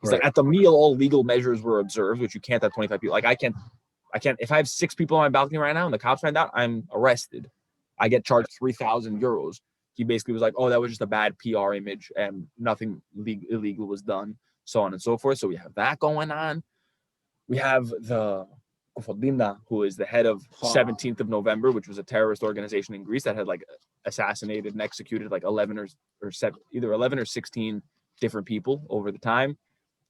B: He's like, at the meal, all legal measures were observed, which you can't have 25 people. Like I can't, if I have 6 people on my balcony right now and the cops find out, I'm arrested. I get charged 3,000 euros. He basically was like, oh, that was just a bad PR image and nothing illegal was done, so on and so forth. So we have that going on. We have the who is the head of 17th of November, which was a terrorist organization in Greece that had like assassinated and executed like 11 or 7, either 11 or 16 different people over the time.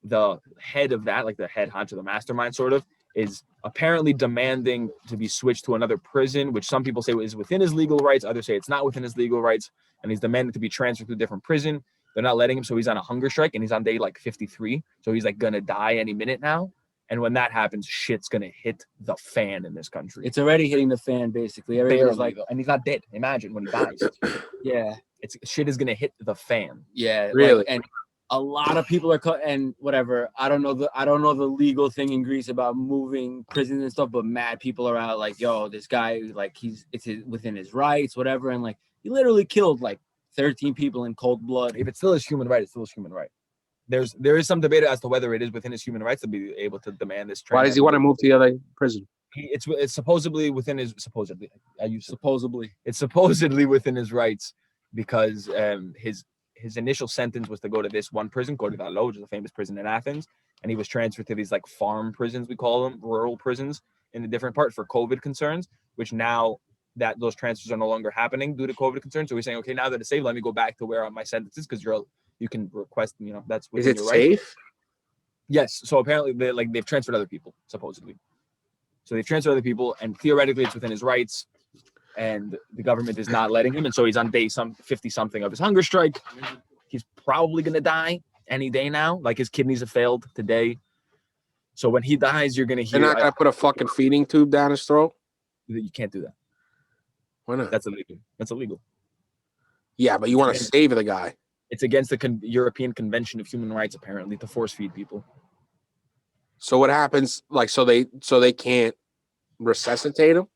B: The head of that, like the head honcho, the mastermind sort of, is apparently demanding to be switched to another prison, which some people say is within his legal rights. Others say it's not within his legal rights. And he's demanding to be transferred to a different prison. They're not letting him. So he's on a hunger strike and he's on day like 53. So he's like going to die any minute now. And when that happens, shit's gonna hit the fan in this country.
D: It's already hitting the fan, basically. Everybody's
B: Barely,
D: like,
B: and he's not dead. Imagine when he dies.
D: yeah,
B: Shit is gonna hit the fan.
D: yeah,
A: Really?
D: and a lot of people are and whatever. I don't know the legal thing in Greece about moving prisons and stuff, but mad people are out like, yo, this guy, like, within his rights, whatever, and like he literally killed like 13 people in cold blood.
B: If it's still his human right, it's still his human right. There is some debate as to whether it is within his human rights to be able to demand this.
A: Why does he want to move to the other prison?
B: It's supposedly within his supposedly. I use
D: Supposedly,
B: it's supposedly within his rights because his initial sentence was to go to this one prison, Koridalo, which is a famous prison in Athens, and he was transferred to these like farm prisons, we call them, rural prisons in a different part for COVID concerns, which now that those transfers are no longer happening due to COVID concerns. So we're saying, okay, now that it's safe, let me go back to where my sentence is, because you can request, that's
A: Is
B: within
A: it
B: your rights.
A: safe?
B: Yes. So apparently they've transferred other people, supposedly. So they've transferred other people, and theoretically it's within his rights, and the government is not letting him. And so he's on day 50 something of his hunger strike. He's probably gonna die any day now. Like his kidneys have failed today. So when he dies, you're gonna hear.
A: They're not gonna put a fucking feeding tube down his throat.
B: You can't do that.
A: Why not?
B: That's illegal.
A: Yeah, but you want to save the guy.
B: It's against the European Convention of Human Rights, apparently, to force feed people.
A: So what happens? Like, so they can't resuscitate him?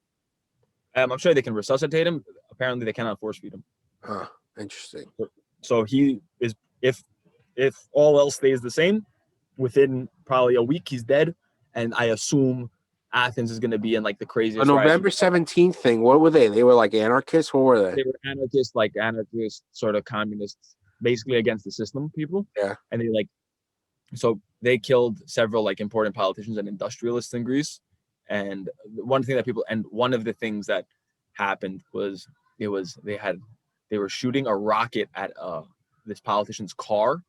B: I'm sure they can resuscitate him. Apparently, they cannot force feed him.
A: Huh. Interesting.
B: So he is, if all else stays the same, within probably a week he's dead, and I assume Athens is going to be in like the craziest.
A: A November 17th thing. What were they? They were like anarchists. What were they?
B: They were anarchist, sort of communists, basically against the system people.
A: Yeah.
B: And so they killed several like important politicians and industrialists in Greece. And one of the things that happened was they were shooting a rocket at this politician's car,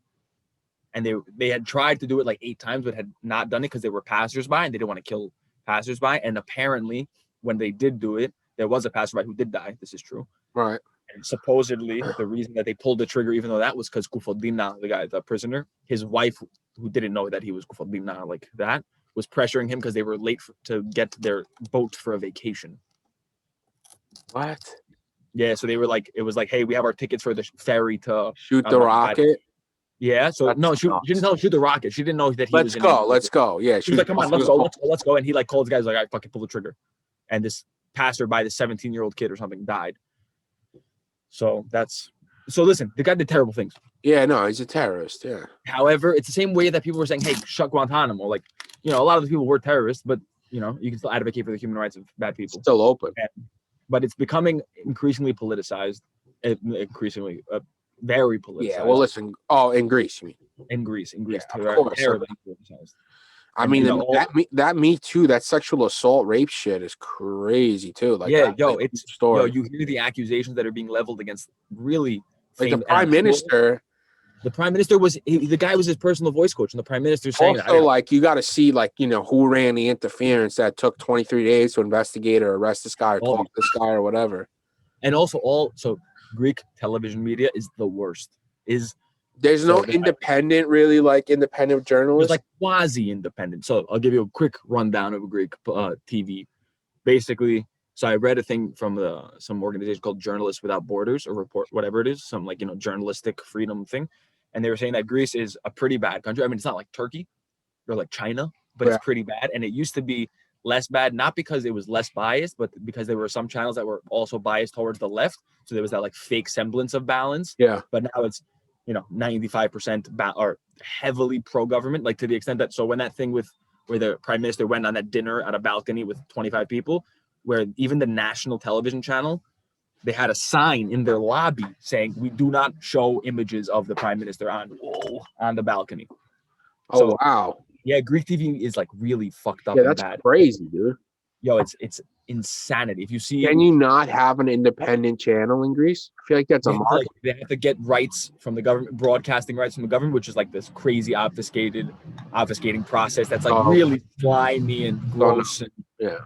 B: and they had tried to do it like 8 times but had not done it because they were passersby and they didn't want to kill passersby. And apparently when they did do it, there was a passerby who did die. This is true.
A: Right.
B: And supposedly the reason that they pulled the trigger, even though that was because Kufodina, the prisoner, his wife, who didn't know that he was Kufodina like that, was pressuring him because they were late to get to their boat for a vacation.
A: What?
B: Yeah, so they were like, it was like, hey, we have our tickets for the ferry to
A: shoot the rocket.
B: Yeah, so no, she didn't tell him to shoot the rocket. She didn't know that he was.
A: Let's go. Yeah,
B: she was like, come on, let's go. And he like called the guys like, I fucking pull the trigger, and this passerby, this 17-year-old kid or something, died. So listen, the guy did terrible things.
A: Yeah, no, he's a terrorist. Yeah.
B: However, it's the same way that people were saying, hey, shut Guantanamo. Like, a lot of the people were terrorists, but you can still advocate for the human rights of bad people.
A: Still open.
B: But it's becoming increasingly politicized, very politicized.
A: Yeah, well, listen. Oh, in Greece, you mean?
B: In Greece,
A: yeah, of course.
B: Politicized.
A: I mean, that Me Too, that sexual assault, rape shit is crazy too. Like,
B: yeah, you hear the accusations that are being leveled against really
A: like the prime minister.
B: The prime minister the guy was his personal voice coach, and the prime minister saying
A: also, like, you got to see, like, who ran the interference that took 23 days to investigate or arrest this guy or talk to this guy or whatever.
B: And also, Greek television media is the worst.
A: There's no independent, really, like, independent journalists?
B: There's like quasi-independent. So I'll give you a quick rundown of Greek TV. Basically, so I read a thing from some organization called Journalists Without Borders, or Report, whatever it is, some like, journalistic freedom thing. And they were saying that Greece is a pretty bad country. I mean, it's not like Turkey or like China, but it's pretty bad. And it used to be less bad, not because it was less biased, but because there were some channels that were also biased towards the left. So there was that like fake semblance of balance.
A: Yeah.
B: But now it's, 95% or heavily pro-government, like to the extent that, so when that thing where the prime minister went on that dinner at a balcony with 25 people, where even the national television channel, they had a sign in their lobby saying, we do not show images of the prime minister on the balcony.
A: Oh, wow.
B: Yeah, Greek TV is like really fucked up.
A: Yeah, that's
B: bad.
A: Crazy, dude.
B: Yo, it's insanity. If you see,
A: can you not have an independent channel in Greece? I feel like that's a market.
B: They have to get rights from the government, broadcasting rights from the government, which is like this crazy obfuscating process that's like really slimy and gross.
A: Yeah.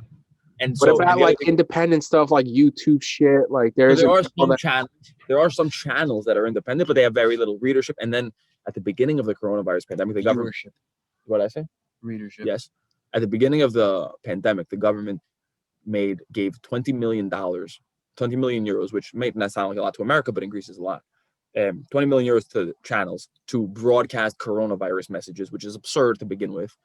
B: And
A: what about like independent stuff like YouTube shit? Like there are
B: some channels that are independent, but they have very little readership. And then at the beginning of the coronavirus pandemic, the government, what I say?
D: Readership.
B: Yes. at the beginning of the pandemic, the government gave $20 million, 20 million euros, which may not sound like a lot to America, but in Greece is a lot. 20 million euros to channels to broadcast coronavirus messages, which is absurd to begin with.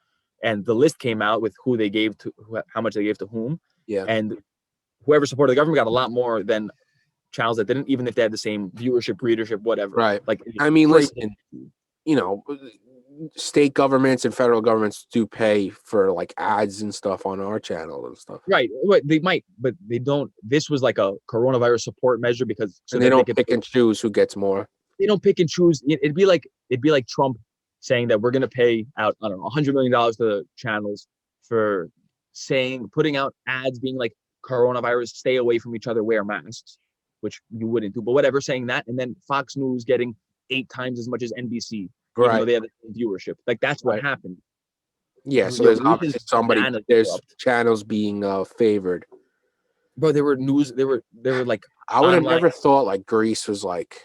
B: And the list came out with who they gave to, how much they gave to whom.
A: Yeah.
B: And whoever supported the government got a lot more than channels that didn't, even if they had the same viewership, readership, whatever.
A: Right.
B: Like,
A: I mean,
B: crazy.
A: listen, you know, state governments and federal governments do pay for like ads and stuff on our channel and stuff.
B: Right. They might, but they don't. This was like a coronavirus support measure because
A: and they don't pick and choose who gets more.
B: They don't pick and choose. It'd be like Trump saying that we're going to pay out, I don't know, $100 million to the channels for putting out ads being like coronavirus, stay away from each other, wear masks, which you wouldn't do, but whatever, saying that. And then Fox News getting 8 times as much as NBC, even though they have the same viewership. Like, that's what happened.
A: Yeah, so there's obviously there's channels being favored.
B: Bro, they were like,
A: I would have never thought like Greece was like,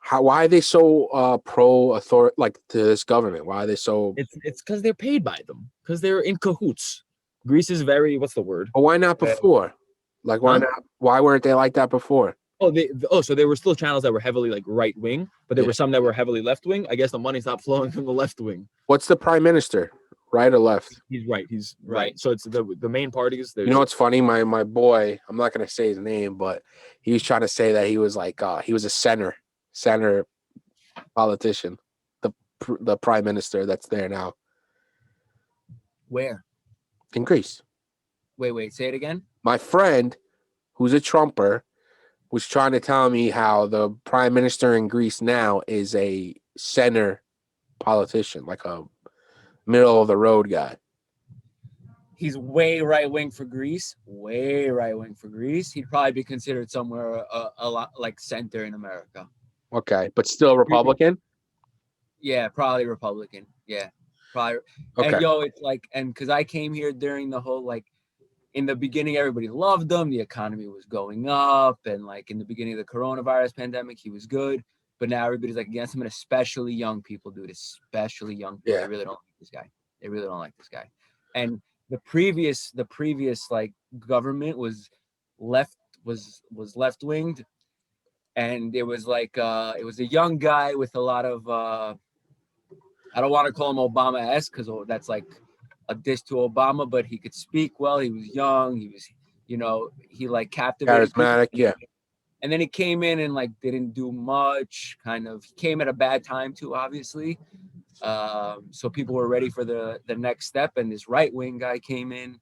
A: why are they so pro-authority, like, to this government? Why are they so?
B: It's because they're paid by them, because they're in cahoots. Greece is very, what's the word?
A: But why not before? Like, why not? Why weren't they like that before?
B: So there were still channels that were heavily like right wing, but there were some that were heavily left wing. I guess the money stopped flowing from the left wing.
A: What's the prime minister? Right or left?
B: He's right. He's right. So it's the main parties.
A: You know what's funny? My boy, I'm not gonna say his name, but he was trying to say that he was like he was a center politician, the prime minister that's there now.
D: Where?
A: In Greece.
D: Wait, say it again.
A: My friend, who's a Trumper, was trying to tell me how the prime minister in Greece now is a center politician, like a middle of the road guy.
D: He's way right wing for Greece. Way right wing for Greece. He'd probably be considered somewhere a lot like center in America.
A: Okay, but still Republican?
D: Yeah, probably Republican. Yeah, probably.
A: Okay.
D: And it's like, and because I came here during the whole, like, in the beginning, everybody loved him. The economy was going up. And like in the beginning of the coronavirus pandemic, he was good. But now everybody's like against him, and especially young people, dude. Especially young people.
A: Yeah.
D: They really don't like this guy. They really don't like this guy. And the previous like government was left winged. And it was like it was a young guy with a lot of I don't want to call him Obama-esque because that's like a diss to Obama, but he could speak well. He was young. He was, he like captivated.
A: Charismatic, yeah.
D: And then he came in and like didn't do much. Kind of came at a bad time too, obviously. So people were ready for the next step, and this right wing guy came in.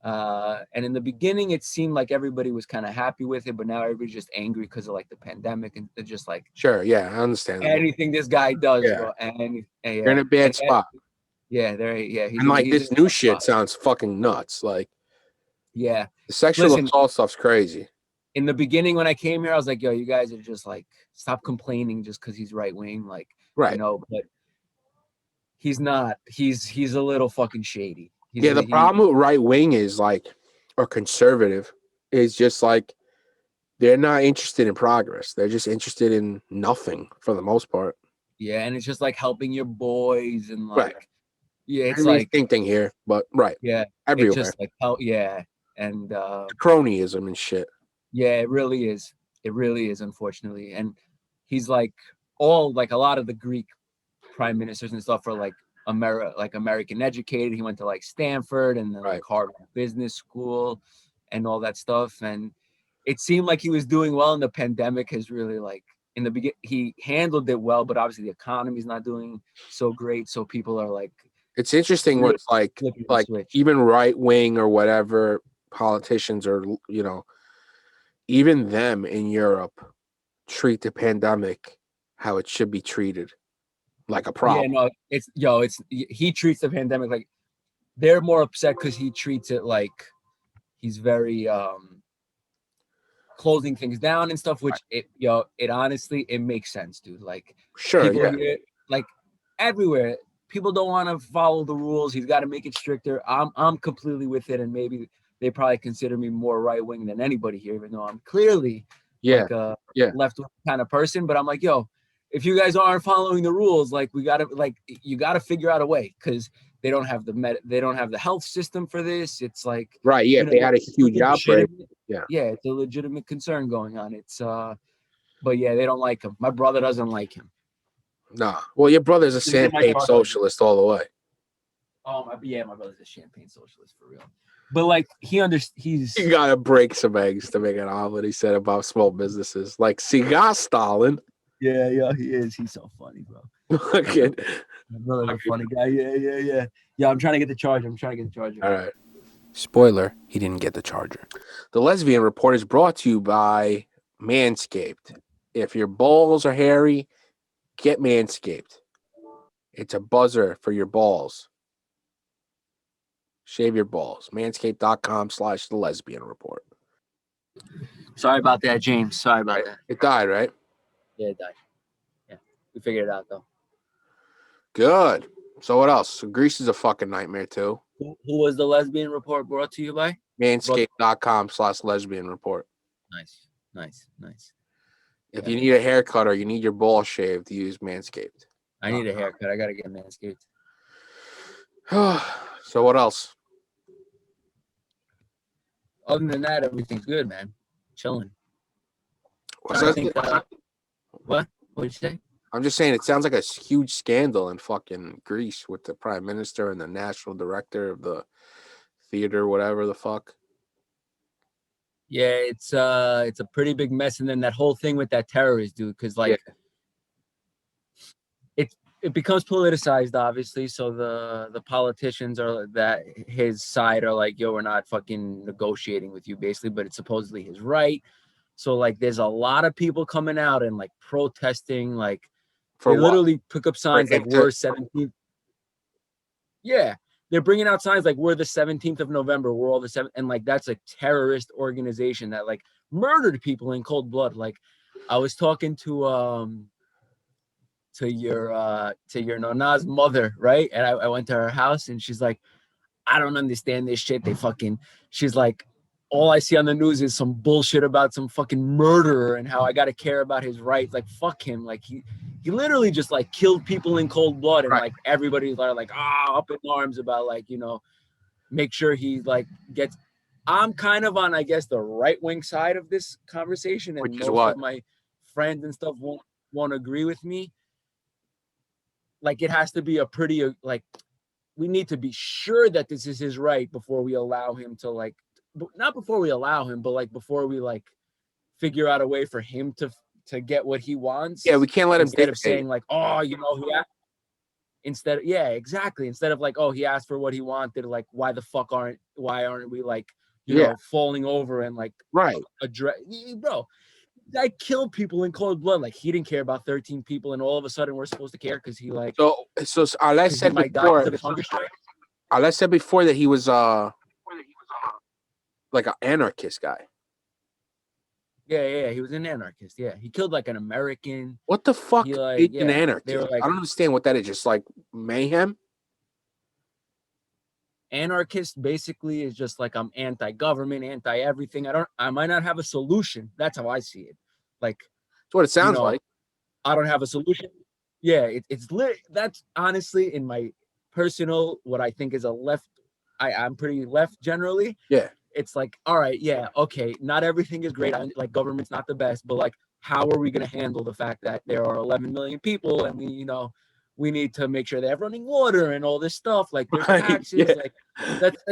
D: And in the beginning, it seemed like everybody was kind of happy with it, but now everybody's just angry because of like the pandemic, and they're just like,
A: sure, yeah, I understand.
D: Anything this guy does,
A: yeah.
D: bro, and
A: you're in a bad spot.
D: Yeah,
A: and like this new shit sounds fucking nuts. Like,
D: yeah,
A: the sexual assault stuff's crazy.
D: In the beginning, when I came here, I was like, yo, you guys are just like, stop complaining just because he's right wing, like,
A: right?
D: But he's not. He's a little fucking shady.
A: The problem with right wing is like, or conservative, is just like they're not interested in progress. They're just interested in nothing for the most part.
D: Yeah, and it's just like helping your boys and like,
A: right.
D: Yeah, it's like
A: same thing here, but right.
D: Yeah,
A: everywhere.
D: It's just like and
A: cronyism and shit.
D: Yeah, it really is. It really is, unfortunately. And he's like a lot of the Greek prime ministers and stuff are like American educated. He went to like Stanford and then like Harvard Business School and all that stuff. And it seemed like he was doing well, and the pandemic has really like in the beginning he handled it well, but obviously the economy's not doing so great. So people are like,
A: it's interesting what like even right wing or whatever politicians or even them in Europe treat the pandemic how it should be treated, like a problem.
D: Yeah, no, he treats the pandemic like they're more upset because he treats it like he's very closing things down and stuff, which it honestly it makes sense, dude. Like,
A: sure,
D: people here, like everywhere, people don't want to follow the rules. He's got to make it stricter. I'm completely with it, and maybe they probably consider me more right wing than anybody here, even though I'm clearly like a left wing kind of person. But I'm like, yo, if you guys aren't following the rules, like you got to figure out a way, because they don't have the health system for this. It's like,
A: Right. Yeah.
D: you
A: If
D: know,
A: they had a
D: it's
A: huge outbreak.
D: legitimate.
A: Yeah.
D: Yeah, it's a legitimate concern going on. It's but yeah, they don't like him. My brother doesn't like him.
A: Nah. Well, your brother's a
D: He's in my
A: champagne
D: car.
A: socialist all the way.
D: Oh my brother's a champagne socialist for real. But like he's
A: You gotta break some eggs to make an omelet. He said about small businesses like cigar Stalin.
D: yeah, he is. He's so funny, bro.
A: Fucking.
D: My brother's a funny guy. Yeah, I'm trying to get the charger.
A: All right. Spoiler: he didn't get the charger. The Lesbian Report is brought to you by Manscaped. If your balls are hairy, get Manscaped. It's a buzzer for your balls. Shave your balls. Manscaped.com/the Lesbian Report.
D: Sorry about that, James. Sorry about that.
A: It died, right?
D: Yeah, it died. Yeah, we figured it out though.
A: Good. So what else? So Greece is a fucking nightmare too.
D: Who was the Lesbian Report brought to you by?
A: Manscaped.com/lesbian report.
D: Nice.
A: If you need a haircut or you need your balls shaved, use Manscaped.
D: I need a haircut. I gotta get Manscaped.
A: So what else?
D: Other than that, everything's good, man. Chilling.
A: What's
D: I
A: that?
D: think, what? What'd you say?
A: I'm just saying it sounds like a huge scandal in fucking Greece with the prime minister and the national director of the theater, whatever the fuck.
D: Yeah, it's a pretty big mess, and then that whole thing with that terrorist dude, because like it becomes politicized, obviously. So the politicians are that his side are like, yo, we're not fucking negotiating with you, basically, but it's supposedly his right. So like there's a lot of people coming out and like protesting, like
A: For
D: they
A: what?
D: literally pick up signs like we're 17th. Yeah. They're bringing out signs like we're the 17th of November. We're all the 7th. And like, that's a terrorist organization that like murdered people in cold blood. Like I was talking to your Nana's mother, right? And I went to her house and she's like, I don't understand this shit. She's like, all I see on the news is some bullshit about some fucking murderer and how I got to care about his rights. Like, fuck him. Like he literally just like killed people in cold blood. And like, everybody's like, up in arms about like, you know, make sure he like gets, I'm kind of on, I guess, the right wing side of this conversation. And most of my friends and stuff won't agree with me. Like it has to be a pretty, like, we need to be sure that this is his right before we allow him to like, not before we allow him, but like before we like figure out a way for him to get what he wants.
A: Yeah, we can't let him
D: instead of saying like, oh, you know, instead of like, oh, he asked for what he wanted, like why aren't we like, you know, falling over and like address, bro. I killed people in cold blood. Like he didn't care about 13 people, and all of a sudden we're supposed to care because he like.
A: So Alex said before. Alex said before that he was like an anarchist guy.
D: Yeah, he was an anarchist. Yeah, he killed like an American.
A: What the fuck is an anarchist?
D: Like,
A: I don't understand what that is. Just like mayhem.
D: Anarchist basically is just like I'm anti-government, anti-everything. I might not have a solution. That's how I see it. Like
A: that's what it sounds like.
D: I don't have a solution. Yeah, it's lit. That's honestly in my personal what I think is a left. I'm pretty left generally.
A: Yeah.
D: It's like, all right, yeah, okay, not everything is great. Like government's not the best, but like, how are we going to handle the fact that there are 11 million people and we need to make sure they have running water and all this stuff. Like there's taxes, like that's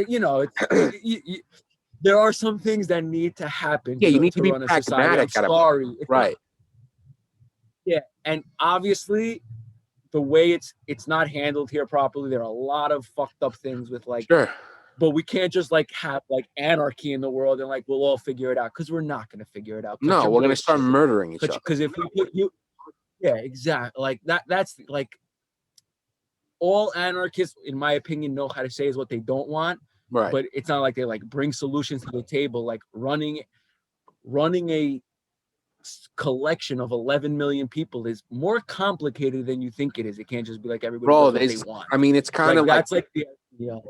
D: there are some things that need to happen.
A: Yeah, you need to be
D: run
A: pragmatic.
D: I'm sorry,
A: right?
D: Yeah, and obviously, the way it's not handled here properly. There are a lot of fucked up things with like.
A: Sure.
D: But we can't just like have like anarchy in the world and like we'll all figure it out because we're not going to figure it out.
A: No, we're going to start murdering each other.
D: Because if we put you, yeah, exactly. Like that's like all anarchists, in my opinion, know how to say is what they don't want.
A: Right.
D: But it's not like they like bring solutions to the table. Like running a collection of 11 million people is more complicated than you think it is. It can't just be like everybody does what they want.
A: I mean, it's kind of like
D: that's like the idea.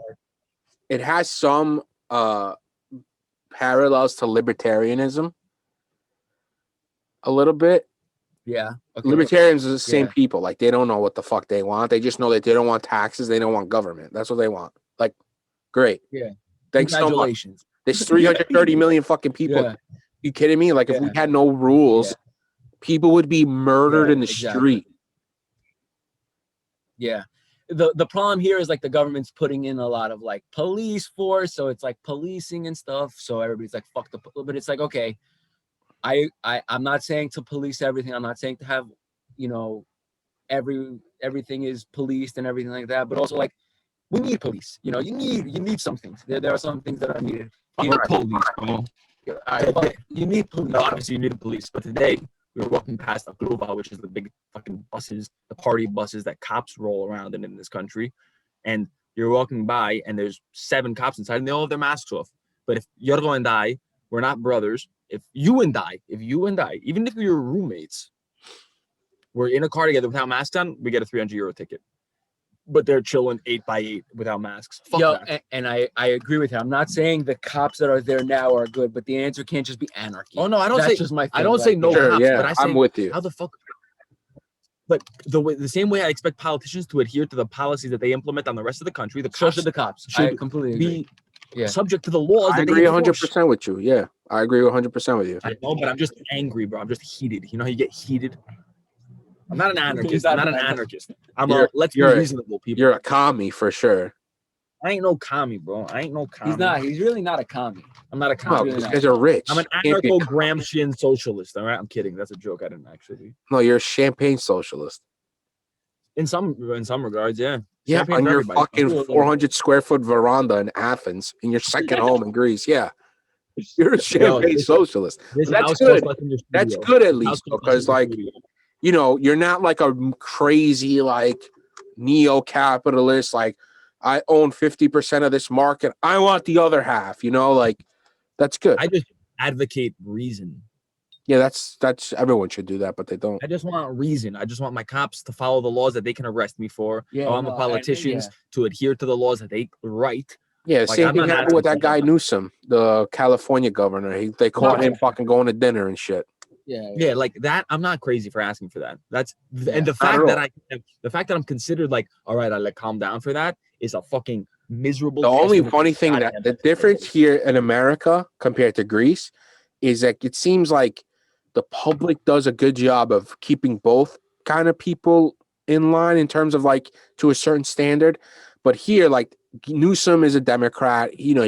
A: It has some parallels to libertarianism a little bit.
D: Yeah. Okay.
A: Libertarians are the same
D: Yeah.
A: people. Like, they don't know what the fuck they want. They just know that they don't want taxes. They don't want government. That's what they want. Like, great.
D: Yeah.
A: Thanks so much.
D: Congratulations.
A: There's 330 million fucking people.
D: Yeah.
A: You kidding me? Like, if we
D: Yeah.
A: had no rules,
D: Yeah.
A: people would be murdered
D: Yeah,
A: in the
D: exactly.
A: street.
D: Yeah. The problem here is like the government's putting in a lot of like police force, so it's like policing and stuff. So everybody's like, fuck the, but it's like, okay, I'm not saying to police everything. I'm not saying to have, you know, everything is policed and everything like that. But also like, we need police. You know, you need some things. There are some things that are needed.
B: Fuck the police, bro.
D: But you need police.
B: No, obviously you need the police. But today we were walking past a Cruz, which is the big fucking buses, the party buses that cops roll around in this country. And you're walking by and there's 7 cops inside and they all have their masks off. But if Yorgo and I, we're not brothers. If you and I, even if you're roommates, we're in a car together without masks on, we get a 300 euro ticket. But they're chilling 8x8 without masks. Fuck
D: Yo,
B: that.
D: and I agree with him. I'm not saying the cops that are there now are good, but the answer can't just be anarchy.
B: Oh no, I don't
D: That's
B: say
D: just my thing.
B: I don't say no
A: Sure,
B: cops,
A: yeah,
B: but I say
A: I'm with you.
B: how the fuck. But the same way I expect politicians to adhere to the policies that they implement on the rest of the country, the
D: So
B: cops
D: should the cops. I
B: should
D: completely agree.
B: be
D: Yeah.
B: subject to the laws
A: I
B: that
A: agree
B: they enforce.
A: 100% with you. Yeah, I agree 100% with you.
B: I know, but I'm just angry, bro. I'm just heated. You know how you get heated? I'm not an anarchist.
D: He's
B: I'm
D: not
B: not an
D: an
B: anarchist. I'm
A: You're-
B: a let's be
A: you're a-
B: reasonable people.
A: You're a commie for sure.
B: I ain't no commie, bro. I ain't no commie.
D: He's not. He's really not a commie.
B: I'm not a
A: No,
B: commie.
A: these guys are rich.
B: I'm an
A: Can't be a commie.
B: anarcho-Gramscian socialist. All right, I'm kidding. That's a joke. I didn't actually.
A: No, you're a champagne socialist.
B: In some regards, yeah.
A: Yeah,
B: Champagne
A: on
B: for
A: your
B: everybody.
A: fucking 400 square foot veranda in Athens, in your second home in Greece. Yeah, you're a champagne
B: this-
A: socialist.
B: This
A: That's
B: house
A: good.
B: costs less than your
A: That's
B: studio.
A: good at
B: This house
A: least,
B: costs less
A: because
B: than your
A: like,
B: studio.
A: you know, you're not like a crazy like neo-capitalist. Like, I own 50% of this market. I want the other half. You know, like, that's good.
B: I just advocate reason.
A: Yeah, that's everyone should do that, but they don't.
B: I just want reason. I just want my cops to follow the laws that they can arrest me for.
D: Yeah,
B: I want my
D: no,
B: politicians to adhere to the laws that they write.
A: Yeah,
B: Like,
A: same
B: I'm
A: thing
B: not
A: happened with that
B: advocating
A: guy
B: that.
A: Newsom, the California governor. They caught him fucking going to dinner and shit.
B: Yeah, like that. I'm not crazy for asking for that. That's and the
A: at
B: fact
A: all.
B: that the fact that I'm considered like, all right, I like calm down for that is a fucking miserable.
A: The only
B: testament
A: funny
B: to
A: thing
B: goddamn
A: that the
B: ethics.
A: difference here in America compared to Greece is that it seems like the public does a good job of keeping both kind of people in line in terms of like to a certain standard. But here, like Newsom is a Democrat. You know,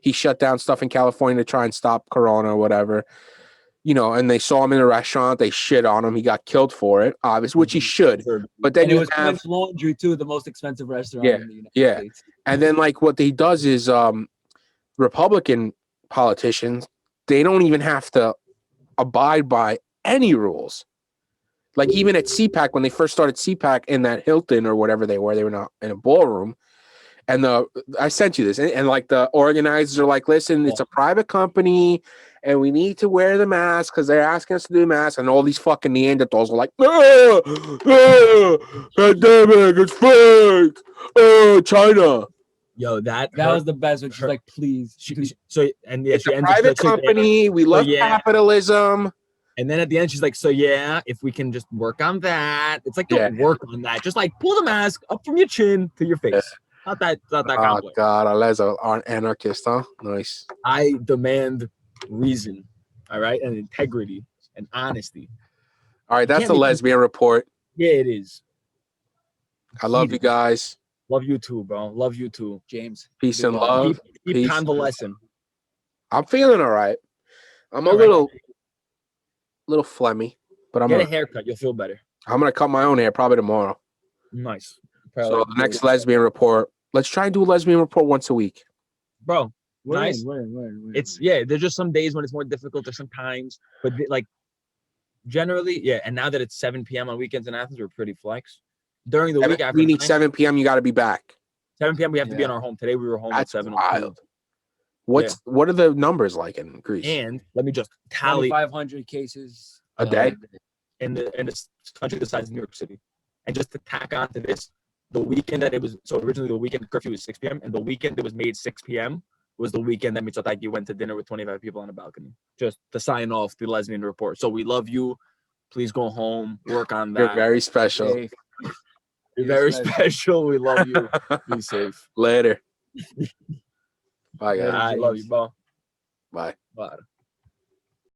A: he shut down stuff in California to try and stop Corona or whatever. You know, and they saw him in a restaurant. They shit on him. He got killed for it, obviously, which he should. But then
D: And it
A: you
D: was
A: have
D: French Laundry too, the most expensive restaurant
A: Yeah,
D: in the United
A: yeah.
D: States.
A: And then like what he does is Republican politicians, they don't even have to abide by any rules. Like even at CPAC, when they first started CPAC in that Hilton or whatever they were not in a ballroom. And I sent you this, and like the organizers are like, listen, it's a private company, and we need to wear the mask because they're asking us to do the mask. And all these fucking Neanderthals are like, pandemic, it's fake, China.
B: Yo, that
D: was the best one. She's like, please.
B: It's
A: a private company. We love capitalism.
B: And then at the end, she's like, so yeah, if we can just work on that. It's like, don't work on that. Just like pull the mask up from your chin to your face.
A: Yeah.
B: Not that
A: Oh,
B: complex.
A: God. Alez are anarchist, huh? Nice.
B: I demand reason, all right, and integrity and honesty.
A: All right, that's
B: can't
A: the
B: be-
A: lesbian report.
B: Yeah, it is.
A: I love you guys.
B: Love you too, bro. Love you too.
D: James.
A: Peace and love.
B: Keep
A: Peace.
B: convalescing.
A: I'm feeling all right. I'm a
B: All right.
A: little phlegmy, but
B: Get a haircut. You'll feel better.
A: I'm gonna cut my own hair probably tomorrow.
B: Nice.
A: So the next lesbian report. Let's try and do a lesbian report once a week.
B: Bro,
D: Word,
B: nice.
D: word.
B: It's there's just some days when it's more difficult. There's some times, but like generally, yeah. And now that it's 7 p.m. on weekends in Athens, we're pretty flex. During the week after
A: We need
B: 9,
A: 7 p.m. You got to be back.
B: 7 p.m. we have to be in our home. Today we were home
A: That's
B: at 7.
A: wild. What are the numbers like in Greece?
B: And let me just tally
D: 500 cases
A: A day?
B: in this country the size of New York City. And just to tack on to this, the weekend that it was, so originally the weekend curfew was 6 p.m. and the weekend it was made 6 p.m. was the weekend that Mitsotaki went to dinner with 25 people on a balcony just to sign off the lesbian report. So we love you. Please go home, work on that.
A: You're very special.
D: Safe.
B: You're very special. We love you. Be safe.
A: Later. Bye, guys.
B: I love you, bro.
A: Bye.
B: Bye.